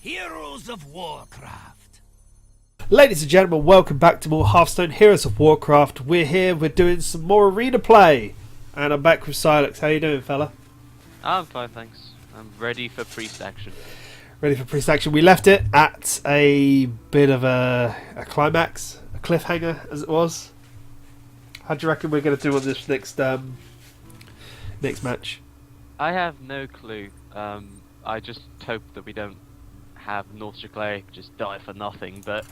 Heroes of Warcraft. Ladies and gentlemen, welcome back to more Hearthstone Heroes of Warcraft. We're here, we're doing some more arena play. And I'm back with Sylux. How you doing, fella? I'm fine, thanks. I'm ready for priest action. Ready for priest action. We left it at a bit of a climax, a cliffhanger as it was. How do you reckon we're going to do on this next match? I have no clue. I just hope that we don't have North Cleric just die for nothing, but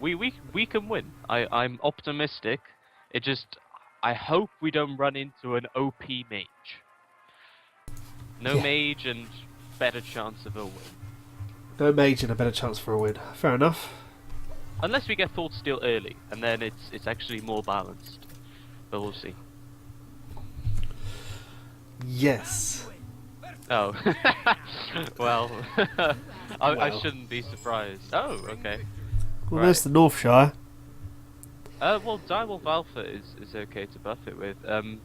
we can win. I'm optimistic. I hope we don't run into an OP mage. No mage and better chance of a win. No mage and a better chance for a win. Fair enough. Unless we get Thought Steal early, and then it's actually more balanced. But we'll see. Yes. Oh. Well, I shouldn't be surprised. Oh, okay. Well, Right. there's the North Shire. Well, Direwolf Alpha is okay to buff it with. I'm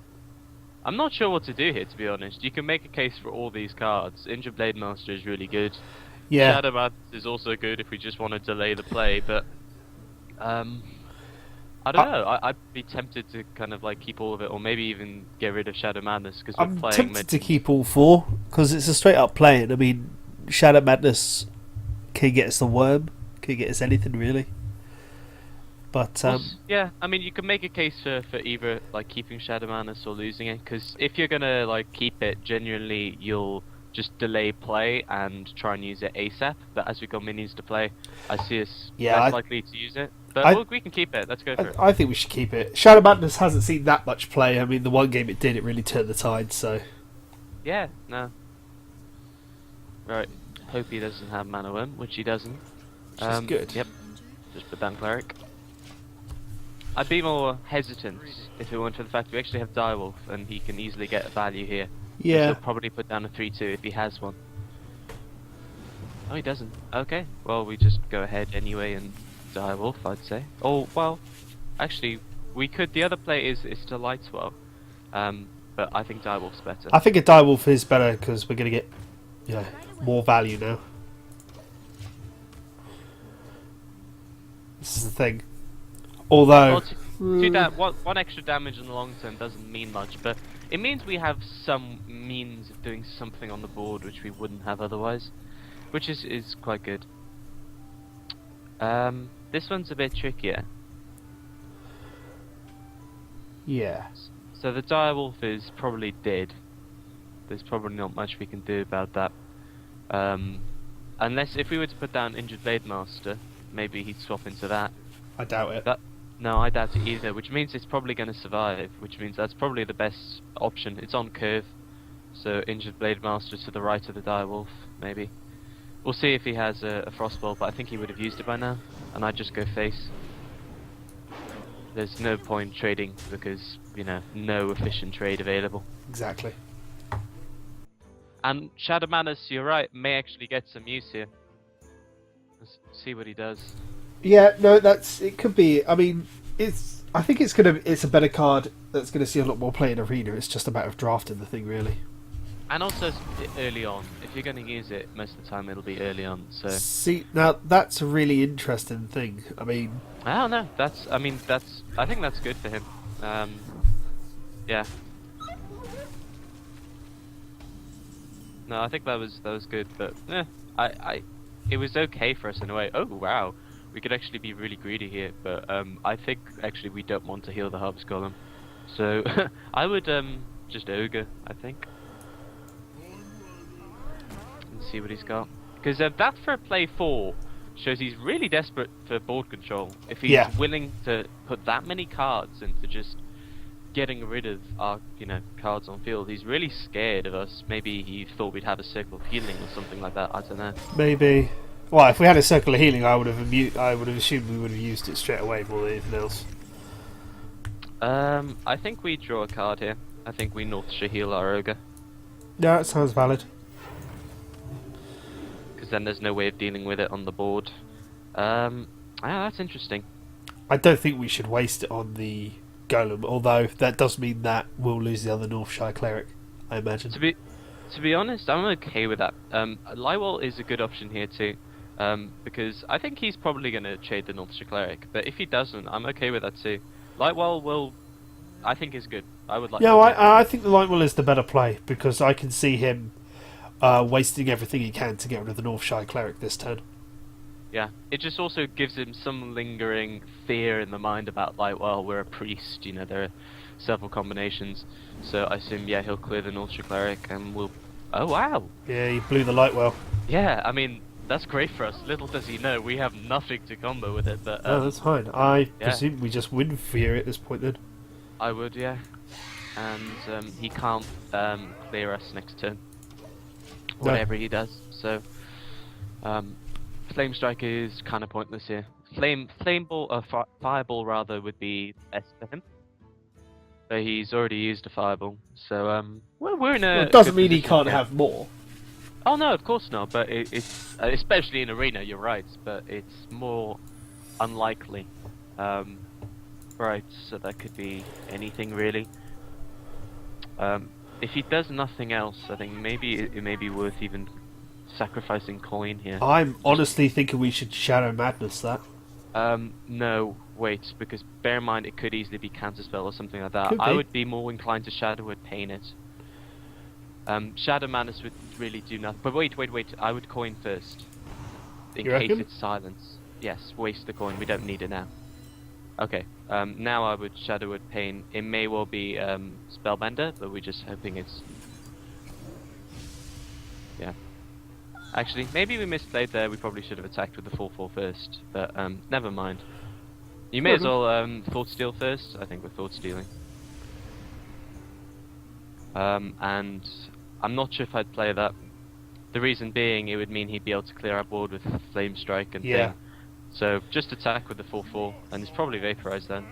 not sure what to do here, to be honest. You can make a case for all these cards. Injured Blade Master is really good. Yeah. Shadow Mask is also good if we just want to delay the play, but I don't know. I'd be tempted to kind of like keep all of it, or maybe even get rid of Shadow Madness because we're I'm playing. tempted to keep all four because it's a straight up playing. I mean, Shadow Madness can get us the worm, can get us anything really. But yeah, I mean, you can make a case for either like keeping Shadow Madness or losing it, because if you're gonna like keep it, genuinely you'll just delay play and try and use it ASAP. But as we got minions to play, I see us less likely to use it. But we can keep it. Let's go for it. I think we should keep it. Shadow Madness hasn't seen that much play. I mean, the one game it did, it really turned the tide. So yeah, no. Right. Hope he doesn't have Mana Worm, which he doesn't. which is good. Yep. Just put down Cleric. I'd be more hesitant if it weren't for the fact we actually have Direwolf and he can easily get a value here. Yeah. He'll probably put down a 3-2 if he has one. Oh, he doesn't. Okay. Well, we just go ahead anyway and Direwolf, I'd say. Oh, well, actually, we could. The other play is to Lightswell. But I think Direwolf's better. I think a Direwolf is better because we're going to get more value now. This is the thing. Although well, one extra damage in the long term doesn't mean much, but it means we have some means of doing something on the board which we wouldn't have otherwise, which is quite good. This one's a bit trickier. yeah, So the Direwolf is probably dead. There's probably not much we can do about that. Unless if we were to put down Injured Blade Master, maybe he'd swap into that. I doubt it. No, I doubt it either, which means it's probably going to survive, which means that's probably the best option. It's on curve, so Injured Blade Master to the right of the Direwolf, maybe. We'll see if he has a Frostbolt, but I think he would have used it by now, and I'd just go face. There's no point trading, because, no efficient trade available. Exactly. And Shadow Madness, you're right, may actually get some use here. Let's see what he does. Yeah, no, it could be. I mean, I think it's a better card that's gonna see a lot more play in arena. It's just a matter of drafting the thing, really. And also early on. If you're going to use it, most of the time it'll be early on. So see, now that's a really interesting thing. I mean, I don't know. I think that's good for him. Yeah. No, I think that was good, but it was okay for us in a way. Oh wow. We could actually be really greedy here, but I think actually we don't want to heal the Harvest Golem. So I would just Ogre, I think. And see what he's got. Because that for play 4 shows he's really desperate for board control. If he's willing to put that many cards into just getting rid of our cards on field, he's really scared of us. Maybe he thought we'd have a Circle of Healing or something like that, I don't know. Maybe. Well, if we had a Circle of Healing, I would have assumed we would have used it straight away more than anything else. I think we draw a card here. I think we North Shire heal our Ogre. Yeah, that sounds valid. Because then there's no way of dealing with it on the board. That's interesting. I don't think we should waste it on the Golem, although that does mean that we'll lose the other North Shire Cleric, I imagine. To be honest, I'm okay with that. Lywell is a good option here too, because I think he's probably going to trade the Northshire Cleric, but if he doesn't, I'm okay with that too. Lywell will, I think, is good. I would like. Yeah, that too. I think the Lightwell is the better play because I can see him wasting everything he can to get rid of the Northshire Cleric this turn. Yeah, it just also gives him some lingering fear in the mind about, like, well, we're a priest, you know, there are several combinations. So I assume, yeah, he'll clear the Northshire Cleric and we'll... Oh, wow! Yeah, he blew the Lightwell. Yeah, I mean, that's great for us. Little does he know, we have nothing to combo with it, but... No, that's fine. I presume we just win fear at this point then. I would, yeah. And he can't clear us next turn. Whatever he does, so... Flame Strike is kind of pointless here. Flame Ball, Fireball rather, would be best for him. But he's already used a Fireball, so well, we're in a. Well, it doesn't good mean he position can't here. have more. Oh no, of course not. But it's especially in arena, you're right. But it's more unlikely. Right, so that could be anything really. If he does nothing else, I think maybe it may be worth even sacrificing coin here. I'm honestly thinking we should Shadow Madness that. No, wait, because bear in mind it could easily be Counterspell or something like that. Could I be. would be more inclined to Shadow Word Pain it. Shadow Madness would really do nothing. But wait, I would coin first. In You case reckon? it's silence. Yes, waste the coin, we don't need it now. Okay, now I would Shadow Word Pain. It may well be Spellbender, but we're just hoping it's... Yeah. Actually, maybe we misplayed there. We probably should have attacked with the 4/4 first, but never mind. You may as well Thought Steal first. I think we're Thought Stealing. And I'm not sure if I'd play that. The reason being, it would mean he'd be able to clear our board with Flame Strike and Yeah. thing. So just attack with the 4/4, and it's probably Vaporize then.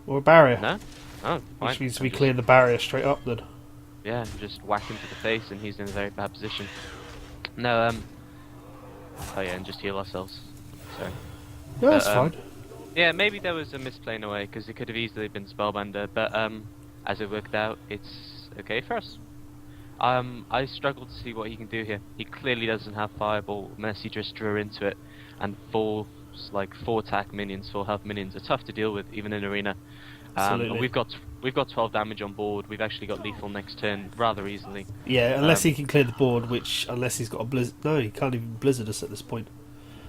Or a barrier. No? Oh, fine. Which means we Just- clear the barrier straight up then. Yeah, just whack him to the face and he's in a very bad position. No, oh yeah, and just heal ourselves. Sorry. No, that's But, fine. Yeah, maybe there was a misplay in a way, because it could have easily been Spellbender, but as it worked out, it's okay for us. I struggle to see what he can do here. He clearly doesn't have Fireball unless he just drew into it, and four attack minions, 4 health minions are tough to deal with, even in arena. Absolutely. We've got 12 damage on board. We've actually got lethal next turn rather easily. Yeah, unless he can clear the board, which, unless he's got a blizzard... No, he can't even blizzard us at this point.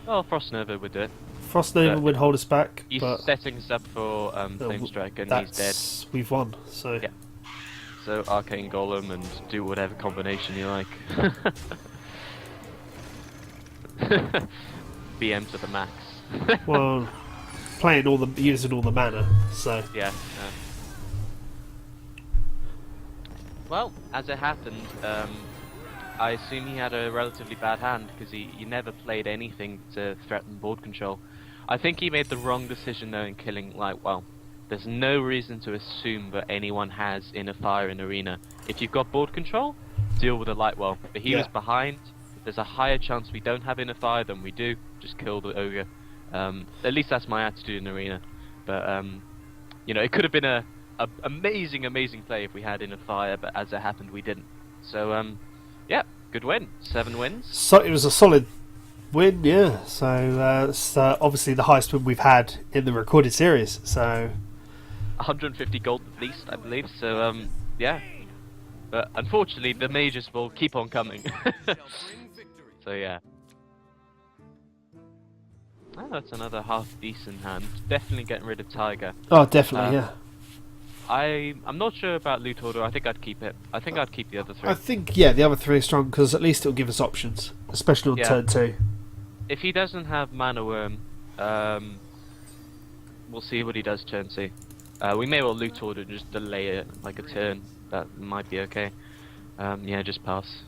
Well, Frost Nova would do it. Frost Nova But would hold us back, He's but setting us up for Flame Strike, and he's dead. we've won, so... Yeah. So Arcane Golem and do whatever combination you like. BM to the max. Well, using all the mana, so... Yeah. Well, as it happened, I assume he had a relatively bad hand because he never played anything to threaten board control. I think he made the wrong decision though in killing Lightwell. There's no reason to assume that anyone has Inner Fire in Arena. If you've got board control, deal with a Lightwell. But he was behind. There's a higher chance we don't have Inner Fire than we do. Just kill the Ogre. At least that's my attitude in Arena. But, you know, it could have been a amazing play if we had Inner Fire, but as it happened, we didn't. So, yeah, good win. 7 wins. So it was a solid win, yeah. So it's obviously the highest win we've had in the recorded series. So 150 gold at least, I believe. So, yeah. But unfortunately, the majors will keep on coming. So, yeah. Oh, that's another half decent hand. Definitely getting rid of Tiger. oh, definitely, yeah. I'm not sure about Loot Order. I think I'd keep it. I think I'd keep the other 3. I think the other 3 are strong because at least it'll give us options, especially on turn 2. If he doesn't have Mana Worm, we'll see what he does turn 2. We may well Loot Order and just delay it like a turn. That might be okay. Yeah, just pass.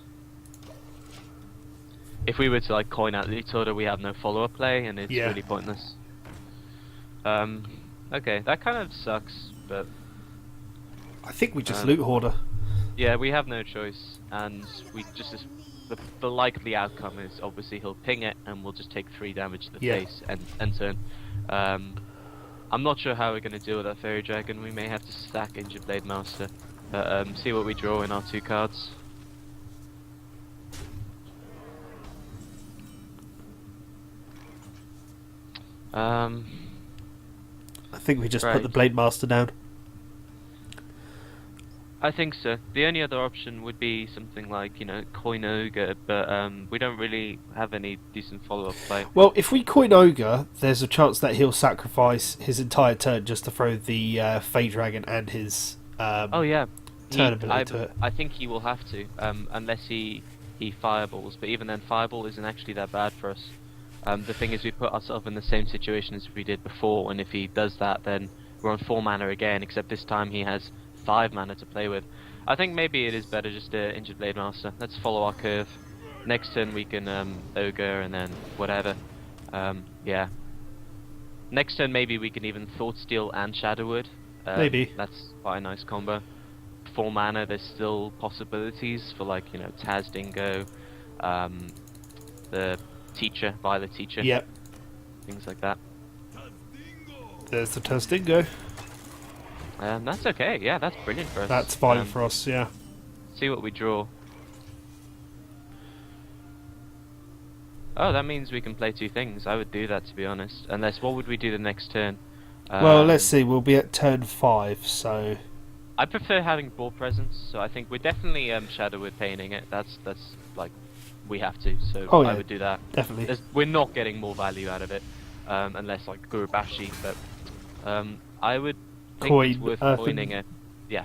If we were to like coin out Loot Order, we have no follow-up play, and it's really pointless. Okay, that kind of sucks, but I think we just loot hoarder. yeah, we have no choice, and we just the likely outcome is obviously he'll ping it, and we'll just take 3 damage to the face and turn. I'm not sure how we're going to deal with that Fairy Dragon. We may have to stack Injured Blade Master. See what we draw in our 2 cards. I think we just put Right. the Blade Master down. I think so. The only other option would be something like, Coin Ogre, but we don't really have any decent follow-up play. Well, if we coin Ogre, there's a chance that he'll sacrifice his entire turn just to throw the Fey Dragon and his Oh yeah, turn ability to it. I think he will have to, unless he fireballs. But even then, fireball isn't actually that bad for us. The thing is, we put ourselves in the same situation as we did before, and if he does that, then we're on 4 mana again. Except this time he has 5 mana to play with. I think maybe it is better just to Injured Blade Master. Let's follow our curve. Next turn we can Ogre and then whatever. Yeah. Next turn maybe we can even Thought Steal and Shadowwood. Maybe. That's quite a nice combo. 4 mana, there's still possibilities for like, Taz Dingo, the Teacher, Violet Teacher. Yep. Things like that. There's the Tastingo. That's okay, yeah, that's brilliant for us. That's fine for us, yeah. See what we draw. Oh, that means we can play 2 things. I would do that, to be honest. Unless, what would we do the next turn? Well, let's see. We'll be at turn 5, so... I prefer having board presence, so I think we're definitely Shadowwood painting it. That's like, we have to, so Oh, yeah, I would do that. definitely. We're not getting more value out of it, unless like Gurubashi, but I would think it's worth coining it. Yeah.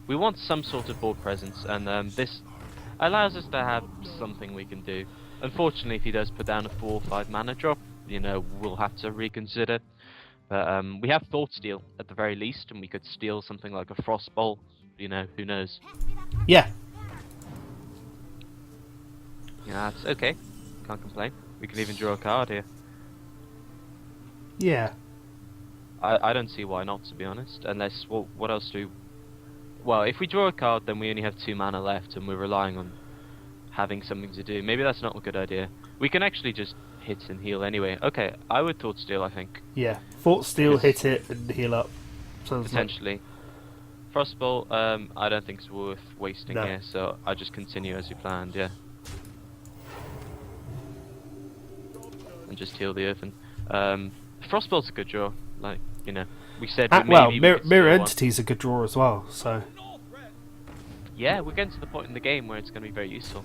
We want some sort of board presence, and this allows us to have something we can do. Unfortunately, if he does put down a 4 or 5 mana drop, we'll have to reconsider. But we have Thought Steal at the very least, and we could steal something like a Frostbolt. Who knows? Yeah. Yeah, it's okay. Can't complain. We can even draw a card here. Yeah. I don't see why not, to be honest. Unless, what else do? Well, if we draw a card, then we only have 2 mana left, and we're relying on having something to do. Maybe that's not a good idea. We can actually just hit and heal anyway. Okay, I would Thought Steal, I think. Yeah. Thought Steal, hit it, and heal up. Sounds potentially. Frostbolt, I don't think it's worth wasting here, so I just continue as we planned, yeah. And just heal the Earthen. Frostbolt's a good draw, like, we said Mirror Entity's a good draw as well, so... Yeah, we're getting to the point in the game where it's going to be very useful.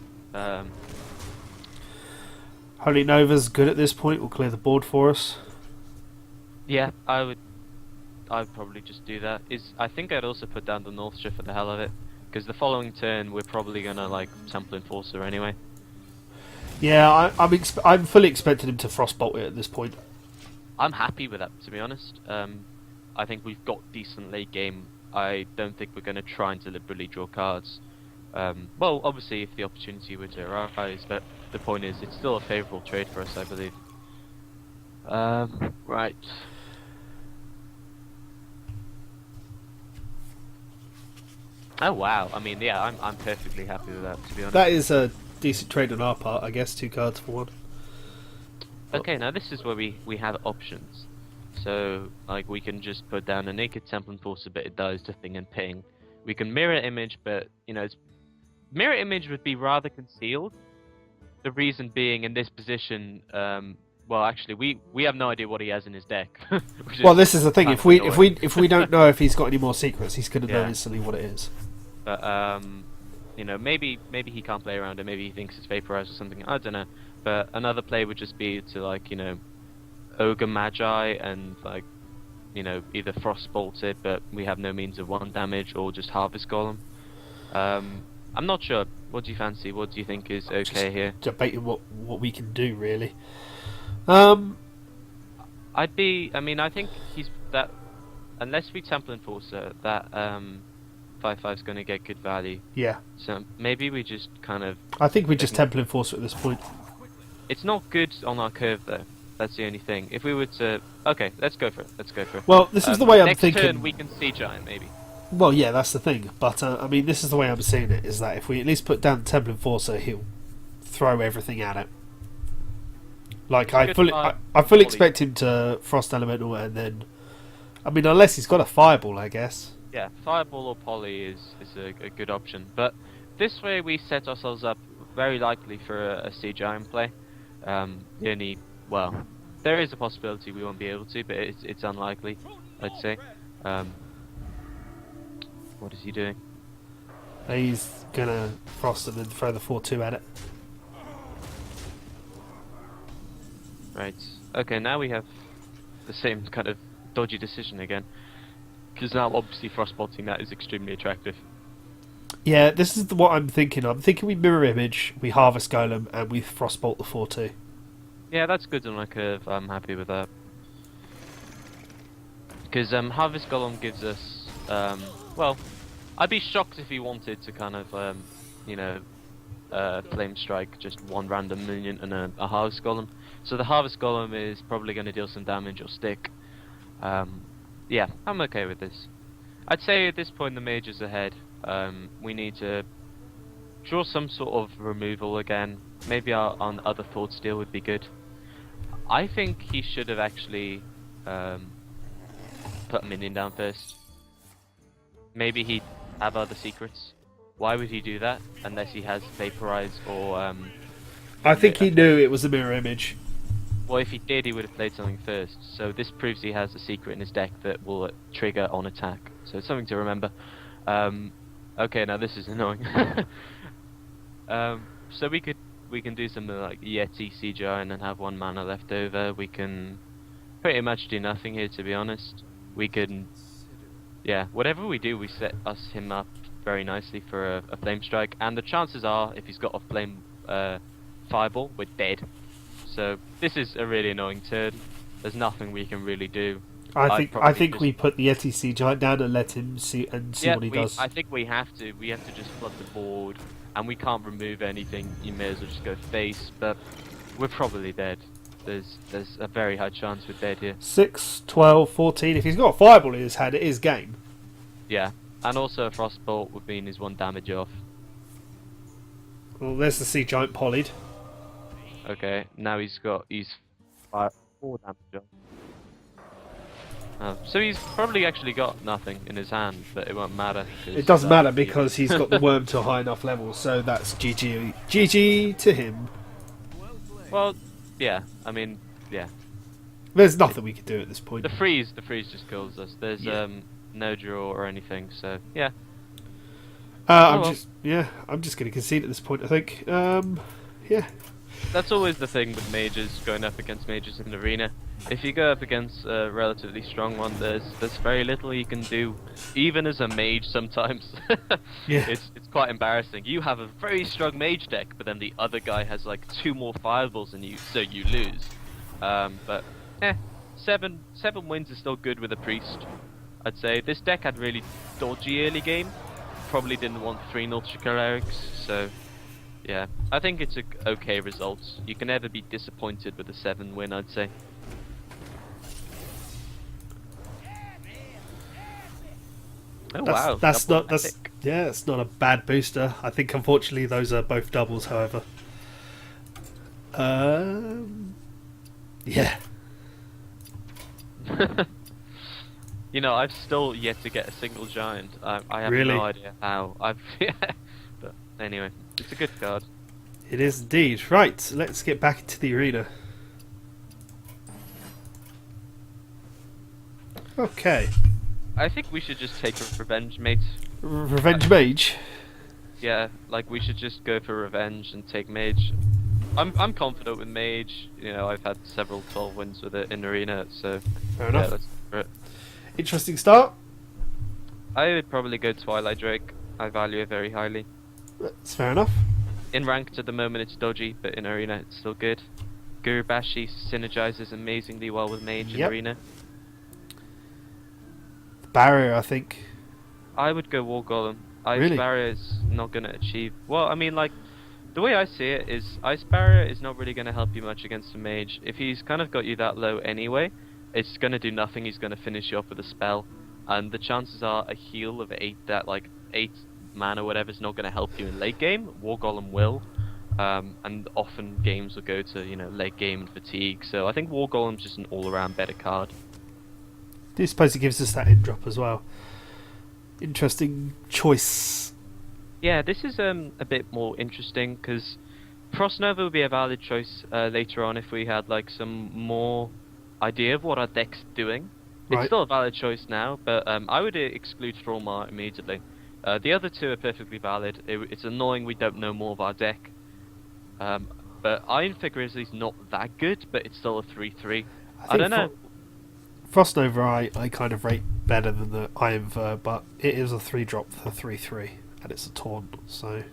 Holy Nova's good at this point, will clear the board for us. Yeah, I'd probably just do that. I think I'd also put down the Northshire for the hell of it, because the following turn we're probably gonna like Temple Enforcer anyway. Yeah, I'm fully expecting him to Frostbolt it at this point. I'm happy with that, to be honest. I think we've got decent late game. I don't think we're gonna try and deliberately draw cards. Well, obviously if the opportunity were to arise, but the point is it's still a favourable trade for us, I believe. Right. Oh wow! I mean, yeah, I'm perfectly happy with that, to be honest. That is a decent trade on our part, I guess. 2 cards for 1. Okay, now this is where we have options. So, like, we can just put down a Naked Temple Enforcer, but it does the thing and ping. We can Mirror Image, but Mirror Image would be rather concealed. The reason being, in this position, well, actually, we have no idea what he has in his deck. Well, this is the thing. If we don't know if he's got any more secrets, he's going to know instantly what it is. But maybe he can't play around it. Maybe he thinks it's vaporized or something. I don't know. But another play would just be to like Ogre Magi and like either Frostbolt it, but we have no means of 1 damage, or just Harvest Golem. I'm not sure. What do you fancy? What do you think is okay just here? Debating what we can do, really. I think he's that. Unless we Temple Enforcer, that 5/5's going to get good value. Yeah. So maybe we just kind of. I think we just Temple Enforcer at this point. It's not good on our curve though. That's the only thing. If we were to, okay, let's go for it. Well, this is the way I'm thinking. Next turn we can Sea Giant maybe. Well, yeah, that's the thing. But I mean, this is the way I'm seeing it: is that if we at least put down the Temple Enforcer, he'll throw everything at it. Like I fully expect him to Frost Elemental, and then, I mean, unless he's got a Fireball, I guess. Yeah, Fireball or Poly is a good option. But this way we set ourselves up very likely for a Sea Giant play. The only, well, there is a possibility we won't be able to, but it's unlikely, I'd say. What is he doing? He's gonna frost and then throw the 4-2 at it. Right. Okay, now we have the same kind of dodgy decision again. Because now, obviously, frostbolting that is extremely attractive. Yeah, this is what I'm thinking. I'm thinking we mirror image, we harvest golem, and we frostbolt the 4-2. Yeah, that's good on my curve. I'm happy with that. Because harvest golem gives us, well, I'd be shocked if he wanted to kind of, you know, flame strike just one random minion and a harvest golem. So the harvest golem is probably going to deal some damage or stick. Yeah, I'm okay with this. I'd say at this point the mage is ahead. We need to draw some sort of removal again. Maybe on other Thought Steel would be good. I think he should have actually put a minion down first. Maybe he'd have other secrets. Why would he do that unless he has Vaporize or... I think he knew it was a mirror image. Well, if he did, he would have played something first. So this proves he has a secret in his deck that will trigger on attack. So it's something to remember. Okay, now this is annoying. So we can do something like Yeti Sea Giant and have 1 mana left over. We can pretty much do nothing here, to be honest. We can, yeah, whatever we do, we set him up very nicely for a flame strike. And the chances are, if he's got a flame fireball, we're dead. So this is a really annoying turn. There's nothing we can really do. I think we put the Yeti Sea Giant down and let him see what he does. I think we have to. We have to just flood the board, and we can't remove anything. You may as well just go face, but we're probably dead. There's a very high chance we're dead here. 6, 12, 14. If he's got a fireball in his hand, it is game. Yeah, and also a frostbolt would mean he's 1 damage off. Well, there's the Sea Giant polyed. Okay, now he's 4 damage off. So he's probably actually got nothing in his hand, but it won't matter. It doesn't matter because he's got the worm to a high enough level, so that's GG to him. Well, yeah, I mean, yeah. There's nothing we can do at this point. The freeze just kills us. There's no draw or anything, so yeah. I'm just going to concede at this point, I think. Yeah. That's always the thing with mages, going up against mages in arena. If you go up against a relatively strong one, there's very little you can do, even as a mage sometimes. Yeah. It's quite embarrassing. You have a very strong mage deck, but then the other guy has like 2 more fireballs than you, so you lose. But 7 wins is still good with a priest, I'd say. This deck had really dodgy early game. Probably didn't want 3 Nautical Clerics, so yeah. I think it's a okay result. You can never be disappointed with a 7 win, I'd say. Oh wow! That's not a bad booster. I think unfortunately those are both doubles, however. Yeah. You know, I've still yet to get a single giant. I have Really? no idea how. But anyway, it's a good card. It is indeed. Right, let's get back into the arena. Okay. I think we should just take a revenge, mate. Revenge Mage? Yeah, like we should just go for revenge and take mage. I'm confident with mage. You know, I've had several 12 wins with it in arena, so Fair enough. let's go for it. Interesting start. I would probably go Twilight Drake. I value it very highly. That's fair enough. In ranked at the moment it's dodgy, but in arena it's still good. Gurubashi synergizes amazingly well with mage in arena. The barrier, I think. I would go War Golem. Ice Really? Barrier is not going to achieve... Well, I mean, like, the way I see it is Ice Barrier is not really going to help you much against a mage. If he's kind of got you that low anyway, it's going to do nothing. He's going to finish you off with a spell. And the chances are a heal of 8 mana, whatever, is not going to help you in late game. War Golem will. And often games will go to, you know, late game and fatigue. So I think War Golem's just an all-around better card. Do you suppose it gives us that end drop as well? Interesting choice. Yeah, this is a bit more interesting because Frost Nova would be a valid choice later on if we had like some more idea of what our deck's doing. Right. It's still a valid choice now, but I would exclude Thrallmar immediately. The other two are perfectly valid. It's annoying we don't know more of our deck. But Iron Fist Grizzly's not that good, but it's still a 3/3. I don't know. Frost Nova I kind of rate better than the Iron Ver, but it is a 3-drop for 3/3, and it's a taunt, so...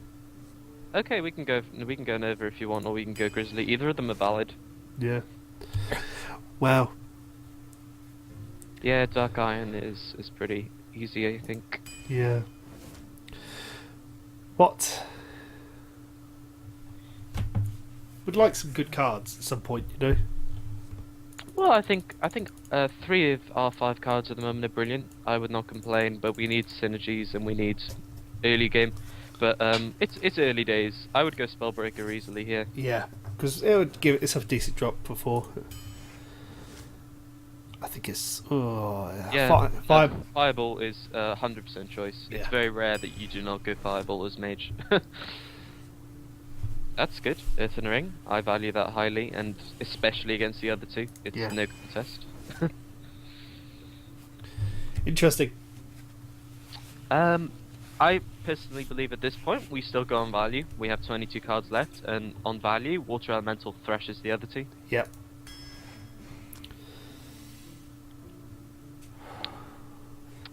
Okay, we can go Nova if you want, or we can go Grizzly. Either of them are valid. Yeah. Well... Yeah, Dark Iron is pretty easy, I think. Yeah. What? Would like some good cards at some point, you know? Well, I think 3 of our 5 cards at the moment are brilliant. I would not complain, but we need synergies and we need early game. But it's early days. I would go Spellbreaker easily here. Yeah, because it would give it a decent drop before. I think it's Fireball is 100% choice. Yeah. It's very rare that you do not go Fireball as mage. That's good. Earthen Ring, I value that highly, and especially against the other two. It's no contest. Interesting. I personally believe at this point we still go on value. We have 22 cards left, and on value, Water Elemental thrashes the other two. Yep.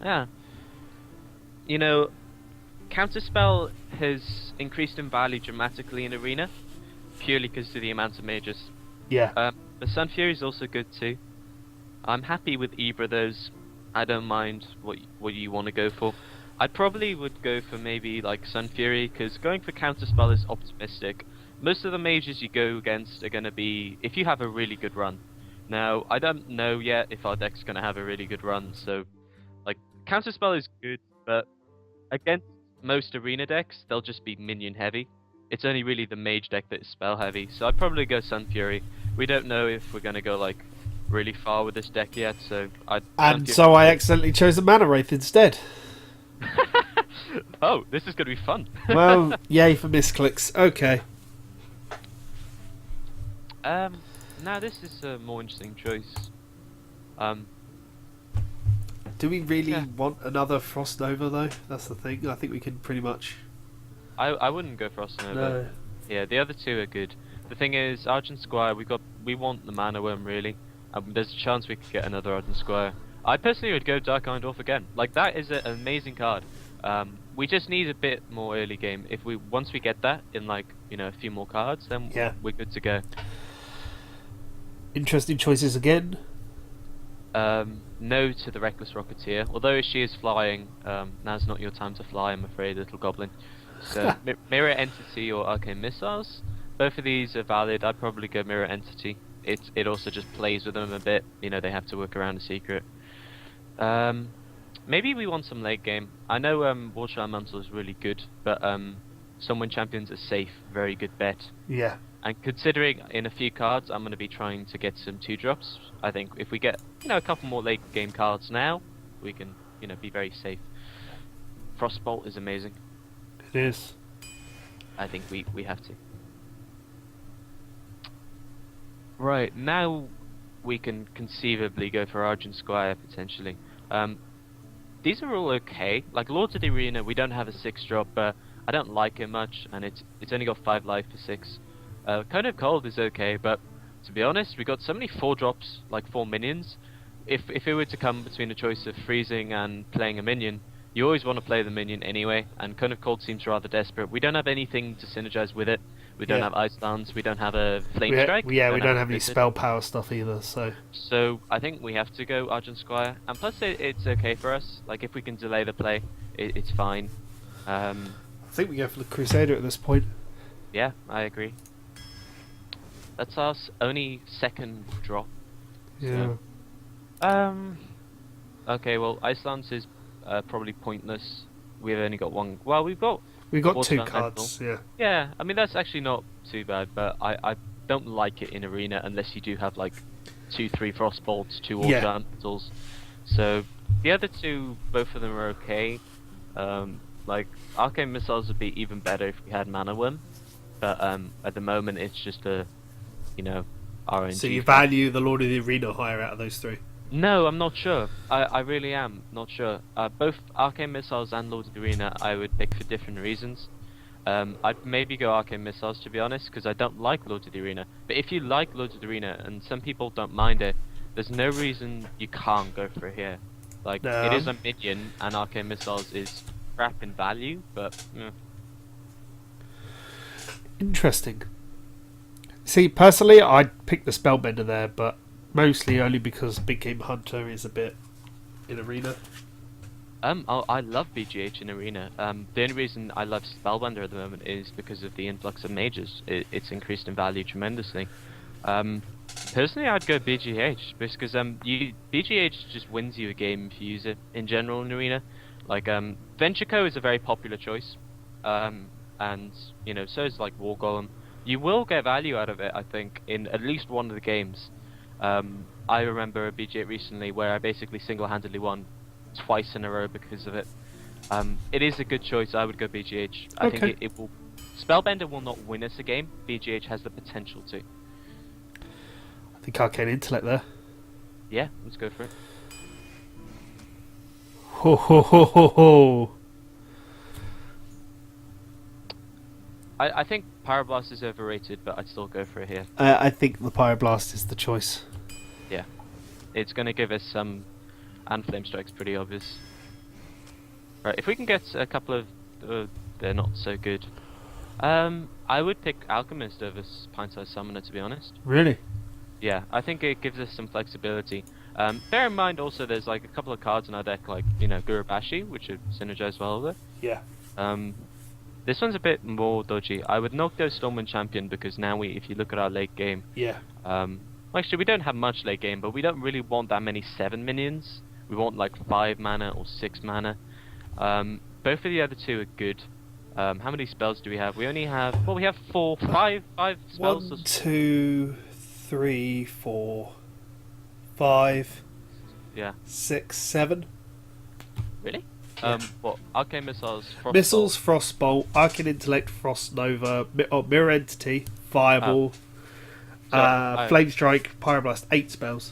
Yeah. You know, Counterspell has increased in value dramatically in Arena, purely because of the amount of mages. Yeah. The Sun Fury is also good too. I'm happy with either of those. I don't mind what you want to go for. I probably would go for maybe like Sun Fury, because going for Counterspell is optimistic. Most of the mages you go against are going to be, if you have a really good run. Now, I don't know yet if our deck's going to have a really good run, so like Counterspell is good, but against most arena decks, they'll just be minion heavy. It's only really the mage deck that is spell heavy, so I'd probably go Sun Fury. We don't know if we're going to go like really far with this deck yet, so so I accidentally chose a Mana Wraith instead. Oh, this is going to be fun. Well, yay for misclicks. Okay. Now this is a more interesting choice. Do we really want another Frost Nova though? That's the thing. I think we can pretty much... I wouldn't go Frost Nova. No. Yeah, the other two are good. The thing is, Argent Squire, we want the Mana Worm really. There's a chance we could get another Argent Squire. I personally would go Dark Iron Dwarf again. Like, that is an amazing card. We just need a bit more early game. Once we get that in like, you know, a few more cards, then we're good to go. Interesting choices again. No to the Reckless Rocketeer. Although she is flying, now's not your time to fly, I'm afraid, little goblin. So, Mirror Entity or Arcane Missiles. Both of these are valid. I'd probably go Mirror Entity. It also just plays with them a bit. You know, they have to work around a secret. Maybe we want some late game. I know Water Elemental is really good, but Sunwind Champion's a safe, very good bet. Yeah. And considering in a few cards I'm going to be trying to get some 2-drops, I think if we get, you know, a couple more late game cards now, we can, you know, be very safe. Frostbolt is amazing. It is. I think we have to. Right, now we can conceivably go for Argent Squire potentially. These are all okay. Like Lords of the Arena, we don't have a 6-drop, but I don't like it much, and it's only got 5 life for 6. Cone of Cold is okay, but to be honest, we got so many 4-drops, like 4 minions. If it were to come between a choice of freezing and playing a minion, you always want to play the minion anyway, and Cone of Cold seems rather desperate. We don't have anything to synergize with it. We don't have Ice Dance, we don't have a Flame Strike. We don't have any spell power stuff either, so... So, I think we have to go Argent Squire, and plus it's okay for us. Like, if we can delay the play, it's fine. I think we go for the Crusader at this point. Yeah, I agree. That's our only 2nd drop. Yeah. So, okay, well, Ice Dance is probably pointless. We've only got one. Well, we've got 2 cards. Yeah. Yeah, I mean that's actually not too bad, but I don't like it in Arena unless you do have like 2-3 Frostbolts, 2 Elementals. So the other two, both of them are okay. Like arcane missiles would be even better if we had mana worm, but at the moment it's just a, you know, RNG. So you value the Lord of the Arena higher out of those three? No, I'm not sure. I really am not sure. Both arcane missiles and Lord of the Arena I would pick for different reasons. I'd maybe go arcane missiles to be honest, because I don't like Lord of the Arena. But if you like Lord of the Arena, and some people don't mind it, there's no reason you can't go for it here. Like No. it is a minion, and arcane missiles is crap in value, but. Interesting. See, personally, I'd pick the Spellbender there, but mostly only because Big Game Hunter is a bit in Arena. I love BGH in Arena. The only reason I love Spellbender at the moment is because of the influx of mages. It's increased in value tremendously. Personally, I'd go BGH because BGH just wins you a game if you use it in general in Arena. Like Venture is a very popular choice, and you know so is like War Golem. You will get value out of it, I think, in at least one of the games. I remember a BG8 recently where I basically single-handedly won twice in a row because of it. It is a good choice. I would go BGH. I think it will. Spellbender will not win us a game. BGH has the potential to. I think Arcane Intellect there. Yeah, let's go for it. Ho ho ho ho ho. I think Pyroblast is overrated, but I'd still go for it here. I think the Pyroblast is the choice. Yeah. It's going to give us some... And Flame Strike's pretty obvious. Right, if we can get a couple of... they're not so good. I would pick Alchemist over Pint-Sized Summoner, to be honest. Really? Yeah, I think it gives us some flexibility. Bear in mind also there's like a couple of cards in our deck, like, you know, Gurubashi, which would synergize well with it. Yeah. This one's a bit more dodgy. I would not go Stormwind Champion because now if you look at our late game... Yeah. Actually, we don't have much late game, but we don't really want that many 7 minions. We want like 5 mana or 6 mana. Both of the other two are good. How many spells do we have? We only have... Well, we have 5 spells. 1, 2, 3, 4, 5, yeah, 6, 7. Really? Yeah. What? Arcane Missiles, Frostbolt. Missiles, Frostbolt, Arcane Intellect, Frost Nova, Mirror Entity, Fireball, Flame Strike, Pyroblast. 8 spells.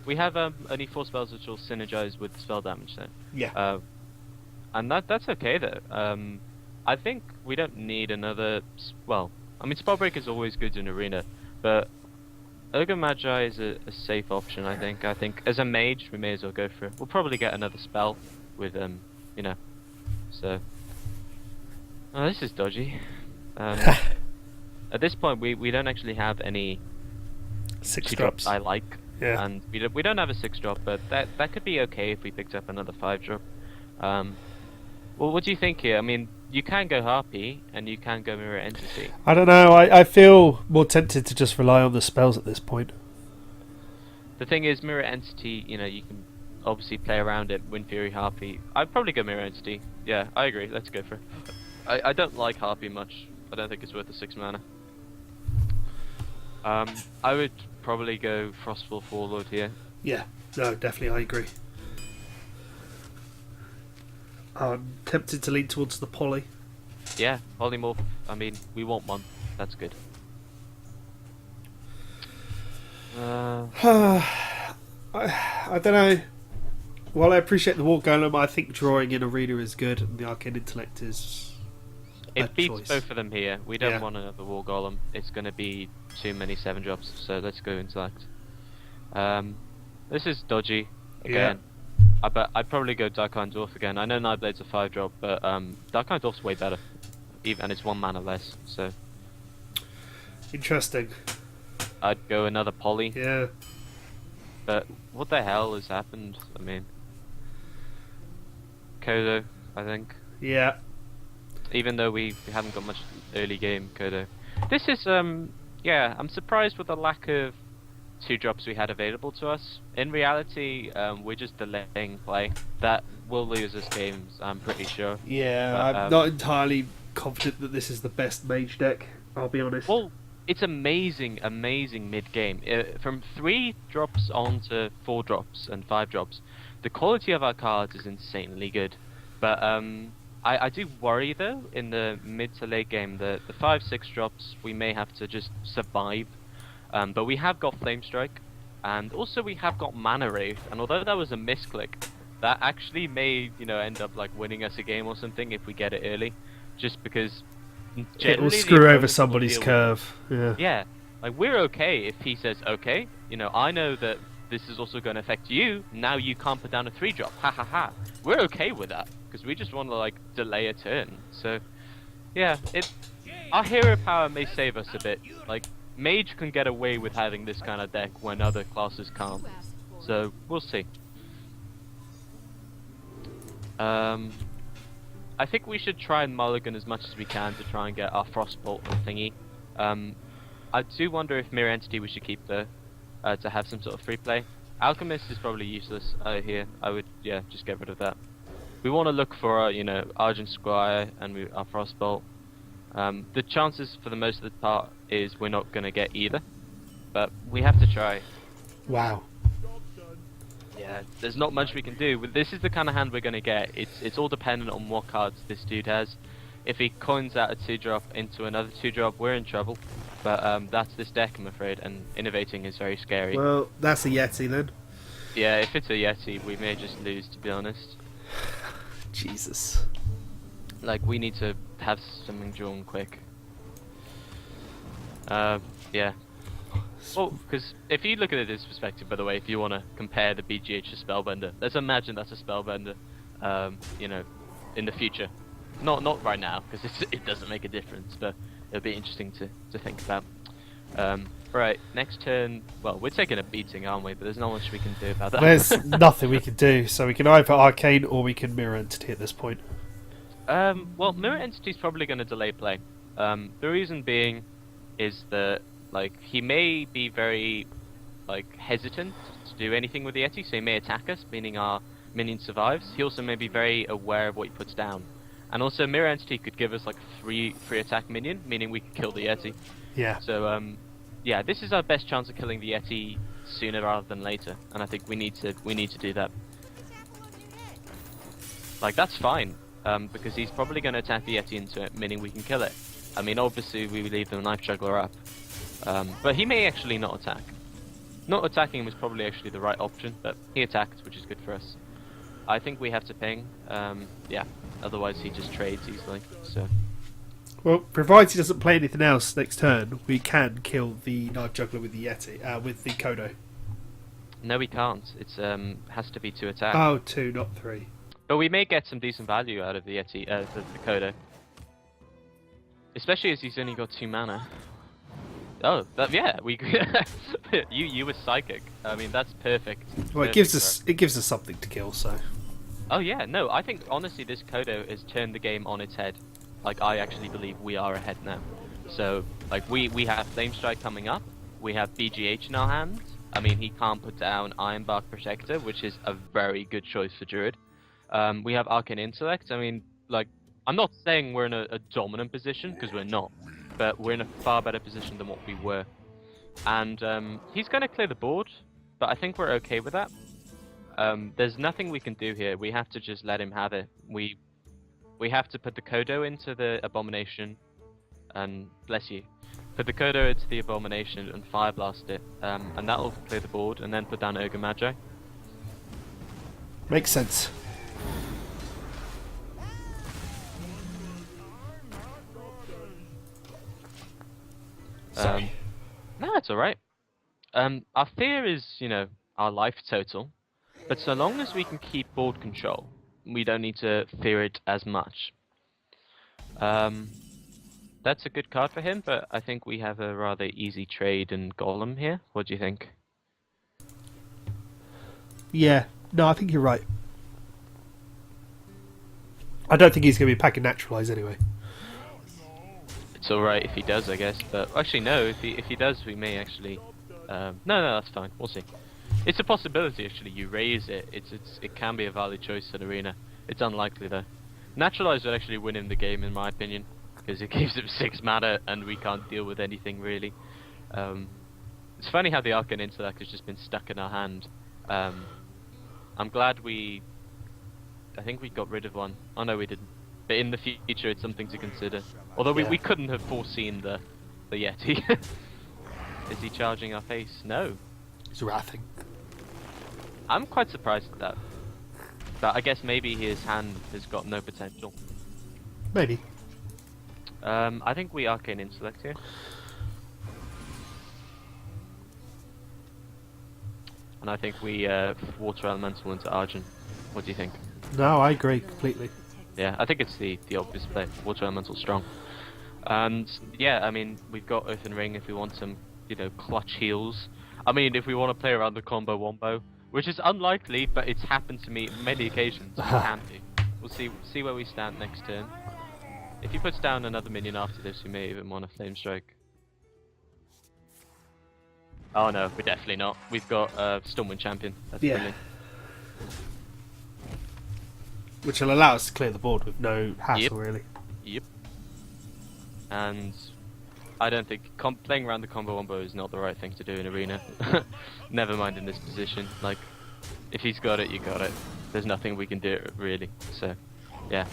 We have only 4 spells which will synergize with spell damage then. Yeah. And that's okay though. I think we don't need another... Well, I mean Spellbreaker is always good in Arena, but Ogre Magi is a safe option, I think. I think as a mage, we may as well go for it. We'll probably get another spell with, you know, so... Oh, this is dodgy. At this point, we don't actually have any 6 drops drops. I like. Yeah. And we don't have a 6 drop, but that could be okay if we picked up another 5 drop. Well, what do you think here? I mean, you can go Harpy, and you can go Mirror Entity. I don't know, I feel more tempted to just rely on the spells at this point. The thing is, Mirror Entity, you know, you can obviously play around it, Wind Fury, Harpy. I'd probably go Mirror Entity. Yeah, I agree, let's go for it. I don't like Harpy much. I don't think it's worth the 6 mana. I would probably go Frostfall Warlord here. Yeah, no, definitely, I agree. I'm tempted to lean towards the Poly. Yeah, Polymorph. I mean, we want one. That's good. I don't know. While I appreciate the War Golem, I think drawing in Arena is good, and the Arcane Intellect is It beats choice. both of them here. We don't Yeah. want another War Golem. It's going to be too many 7 drops, so let's go Intellect. This is dodgy, again. But I'd probably go Darkline Dwarf again. I know Nightblade's a 5 drop, but Darkline Dwarf's way better. And it's 1 mana less, so... Interesting. I'd go another Poly. Yeah. But what the hell has happened? I mean... Kodo, I think. Yeah. Even though we haven't got much early game Kodo. This is, yeah, I'm surprised with the lack of 2 drops we had available to us. In reality, we're just delaying play. That will lose us games, I'm pretty sure. Yeah, But, I'm not entirely confident that this is the best mage deck, I'll be honest. Well, it's amazing, amazing mid-game. From 3 drops on to 4 drops and 5 drops, the quality of our cards is insanely good. But I do worry though in the mid to late game that the 5/6 drops we may have to just survive. But we have got Flame Strike, and also we have got Mana Wraith. And although that was a misclick, that actually may end up like winning us a game or something if we get it early, just because it will screw over somebody's curve. Yeah. Yeah, like we're okay if he says okay. I know that this is also going to affect you. Now you can't put down a 3-drop. Ha ha ha. We're okay with that because we just want to like delay a turn. So yeah, our hero power may save us a bit. Like Mage can get away with having this kind of deck when other classes can't. So we'll see. I think we should try and mulligan as much as we can to try and get our Frostbolt thingy. I do wonder if Mirror Entity we should keep though, to have some sort of free play. Alchemist is probably useless here. I would, just get rid of that. We want to look for our, Argent Squire and our Frostbolt. The chances for the most of the part is we're not going to get either, but we have to try. Wow. Yeah, there's not much we can do. This is the kind of hand we're going to get. It's all dependent on what cards this dude has. If he coins out a 2-drop into another 2-drop, we're in trouble. But that's this deck, I'm afraid, and innovating is very scary. Well, that's a Yeti then. Yeah, if it's a Yeti, we may just lose, to be honest. Jesus. Like, we need to have something drawn quick. Yeah. Well, because if you look at it this perspective, by the way, if you want to compare the BGH to Spellbender, let's imagine that's a Spellbender, in the future. Not right now, because it doesn't make a difference, but it'll be interesting to think about. Right, next turn, well, we're taking a beating, aren't we? But there's not much we can do about that. There's nothing we can do, so we can either Arcane or we can Mirror Entity at this point. Well, Mirror Entity's probably going to delay play. The reason being is that, like, he may be very, like, hesitant to do anything with the Yeti, so he may attack us, meaning our minion survives. He also may be very aware of what he puts down. And also, Mirror Entity could give us, like, a free attack minion, meaning we could kill the Yeti. Yeah. So, yeah, this is our best chance of killing the Yeti sooner rather than later, and I think we need to do that. Like, that's fine, because he's probably going to attack the Yeti into it, meaning we can kill it. I mean, obviously we leave the Knife Juggler up, but he may actually not attack. Not attacking was probably actually the right option, but he attacked, which is good for us. I think we have to ping, yeah, otherwise he just trades easily, so... Well, provided he doesn't play anything else next turn, we can kill the Knife Juggler with the Yeti, with the Kodo. No, we can't. It's has to be 2 attacks. Oh, 2, not 3. But we may get some decent value out of the Yeti, the Kodo. Especially as he's only got 2 mana. Oh, yeah, we you were psychic. I mean, that's perfect. Well, it gives us something to kill, so. Oh yeah, no, I think honestly this Kodo has turned the game on its head. Like, I actually believe we are ahead now. So, like, we have Flame Strike coming up. We have BGH in our hands. I mean, he can't put down Ironbark Protector, which is a very good choice for Druid. We have Arcane Intellect. I mean, like, I'm not saying we're in a dominant position, because we're not. But we're in a far better position than what we were. And he's going to clear the board, but I think we're okay with that. There's nothing we can do here. We have to just let him have it. We have to put the Kodo into the Abomination, and bless you, put the Kodo into the Abomination and Fire Blast it, and that'll clear the board, and then put down Ogre Magi. Makes sense. Sorry. No, it's alright. Our fear is, our life total, but so long as we can keep board control, we don't need to fear it as much. That's a good card for him, but I think we have a rather easy trade in Golem here. What do you think? Yeah, no, I think you're right. I don't think he's going to be packing Naturalize anyway. It's alright if he does, I guess, but actually no, if he does, we may actually... no, that's fine, we'll see. It's a possibility, actually. You raise it. It can be a valid choice in Arena. It's unlikely, though. Naturalize would actually win him the game, in my opinion, because it gives him 6 mana, and we can't deal with anything, really. It's funny how the Arcane Intellect has just been stuck in our hand. I'm glad I think we got rid of one. Oh, no, we didn't. But in the future, it's something to consider. Although we couldn't have foreseen the Yeti. Is he charging our face? No. He's wrathing. I'm quite surprised at that. But I guess maybe his hand has got no potential. Maybe. I think we arcane intellect here. And I think we water elemental into Argent. What do you think? No, I agree completely. Yeah, I think it's the obvious play. Water elemental strong. And yeah, I mean, we've got Earthen Ring if we want some, you know, clutch heals. I mean, if we want to play around the combo wombo, which is unlikely, but it's happened to me many occasions. We can do. We'll see where we stand next turn. If he puts down another minion after this, we may even want a Flame Strike. Oh no, we're definitely not. We've got Stormwind Champion. That's brilliant. Which will allow us to clear the board with no hassle, really. Yep. And I don't think playing around the combo wombo is not the right thing to do in Arena. Never mind in this position. Like, if he's got it, you got it. There's nothing we can do, really. So, yeah.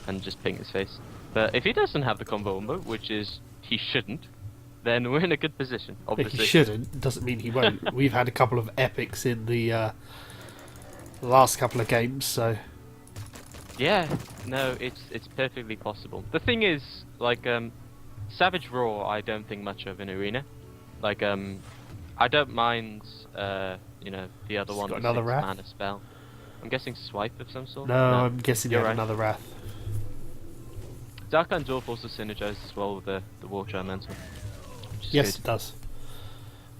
And just ping his face. But if he doesn't have the combo wombo, which is he shouldn't, then we're in a good position, obviously. He shouldn't, doesn't mean he won't. We've had a couple of epics in the last couple of games, so... Yeah, no, it's perfectly possible. The thing is, like, Savage Roar I don't think much of in Arena. Like, I don't mind, you know, the other one, got another Wrath? mana spell. I'm guessing Swipe of some sort? No, I'm guessing you have another Wrath. Darkline Dwarf also synergizes as well with the Water Elemental. Yes, it does.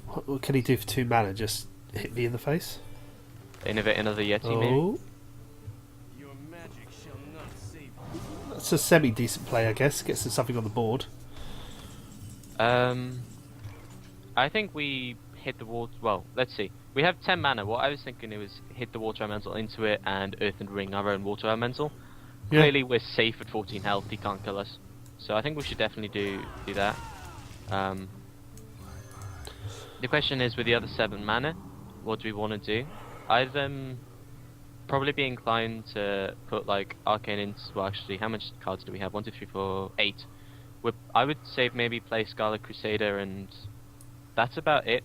What can he do for 2 mana? Just hit me in the face? Innovate another Yeti, maybe? That's a semi-decent play, I guess. Gets us something on the board. I think we hit the water... Well, let's see. We have 10 mana. What I was thinking it was hit the Water Elemental into it and Earthen Ring our own Water Elemental. Yeah. Clearly we're safe at 14 health. He can't kill us. So I think we should definitely do that. The question is, with the other 7 mana, what do we want to do? I'd probably be inclined to put like Arcane into... Well, actually, how much cards do we have? 1, 2, 3, 4, 8. I would say maybe play Scarlet Crusader, and that's about it.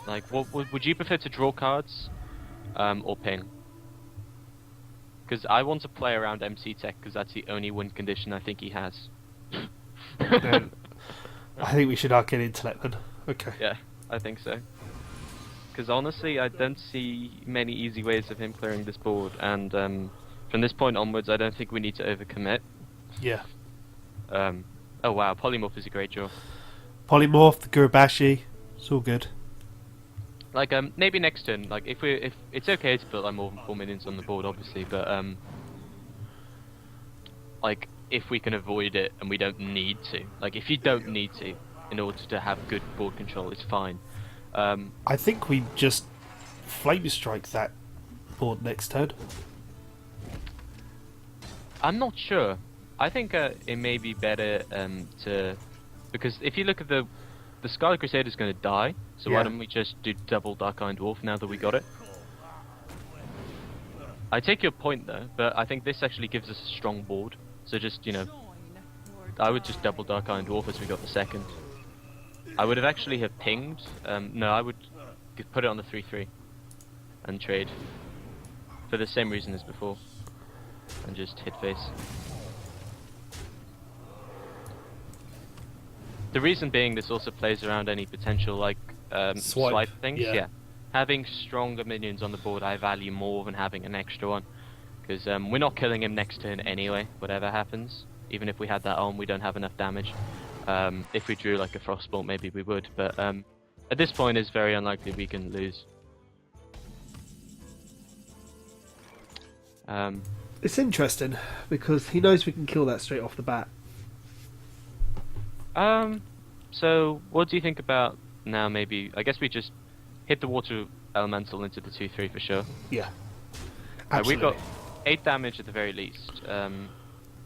Like, what would you prefer to draw cards, or ping? Because I want to play around MC Tech, because that's the only win condition I think he has. I think we should Arcane Intellect then. Okay. Yeah, I think so. Because honestly, I don't see many easy ways of him clearing this board, and from this point onwards, I don't think we need to overcommit. Yeah. Oh wow, Polymorph is a great draw. Polymorph, the Gurubashi, it's all good. Like maybe next turn, like if it's okay to put like more than 4 minions on the board, obviously, but like if we can avoid it and we don't need to, like if you don't need to in order to have good board control, it's fine. I think we just Flame Strike that board next turn. I'm not sure. I think it may be better to... Because if you look at the Scarlet Crusader is going to die, so why don't we just do double Dark Iron Dwarf now that we got it? I take your point though, but I think this actually gives us a strong board. So just, you know, I would just double Dark Iron Dwarf as we got the second. I would have actually have pinged. No, I would put it on the 3/3 and trade for the same reason as before, and just hit face. The reason being, this also plays around any potential like swipe things. Yeah. Having stronger minions on the board, I value more than having an extra one, because we're not killing him next turn anyway. Whatever happens, even if we had that on, we don't have enough damage. If we drew like a Frostbolt, maybe we would, but at this point it's very unlikely we can lose. It's interesting, because he knows we can kill that straight off the bat. So what do you think about now? Maybe, I guess we just hit the Water Elemental into the 2/3 for sure. Yeah. We got 8 damage at the very least.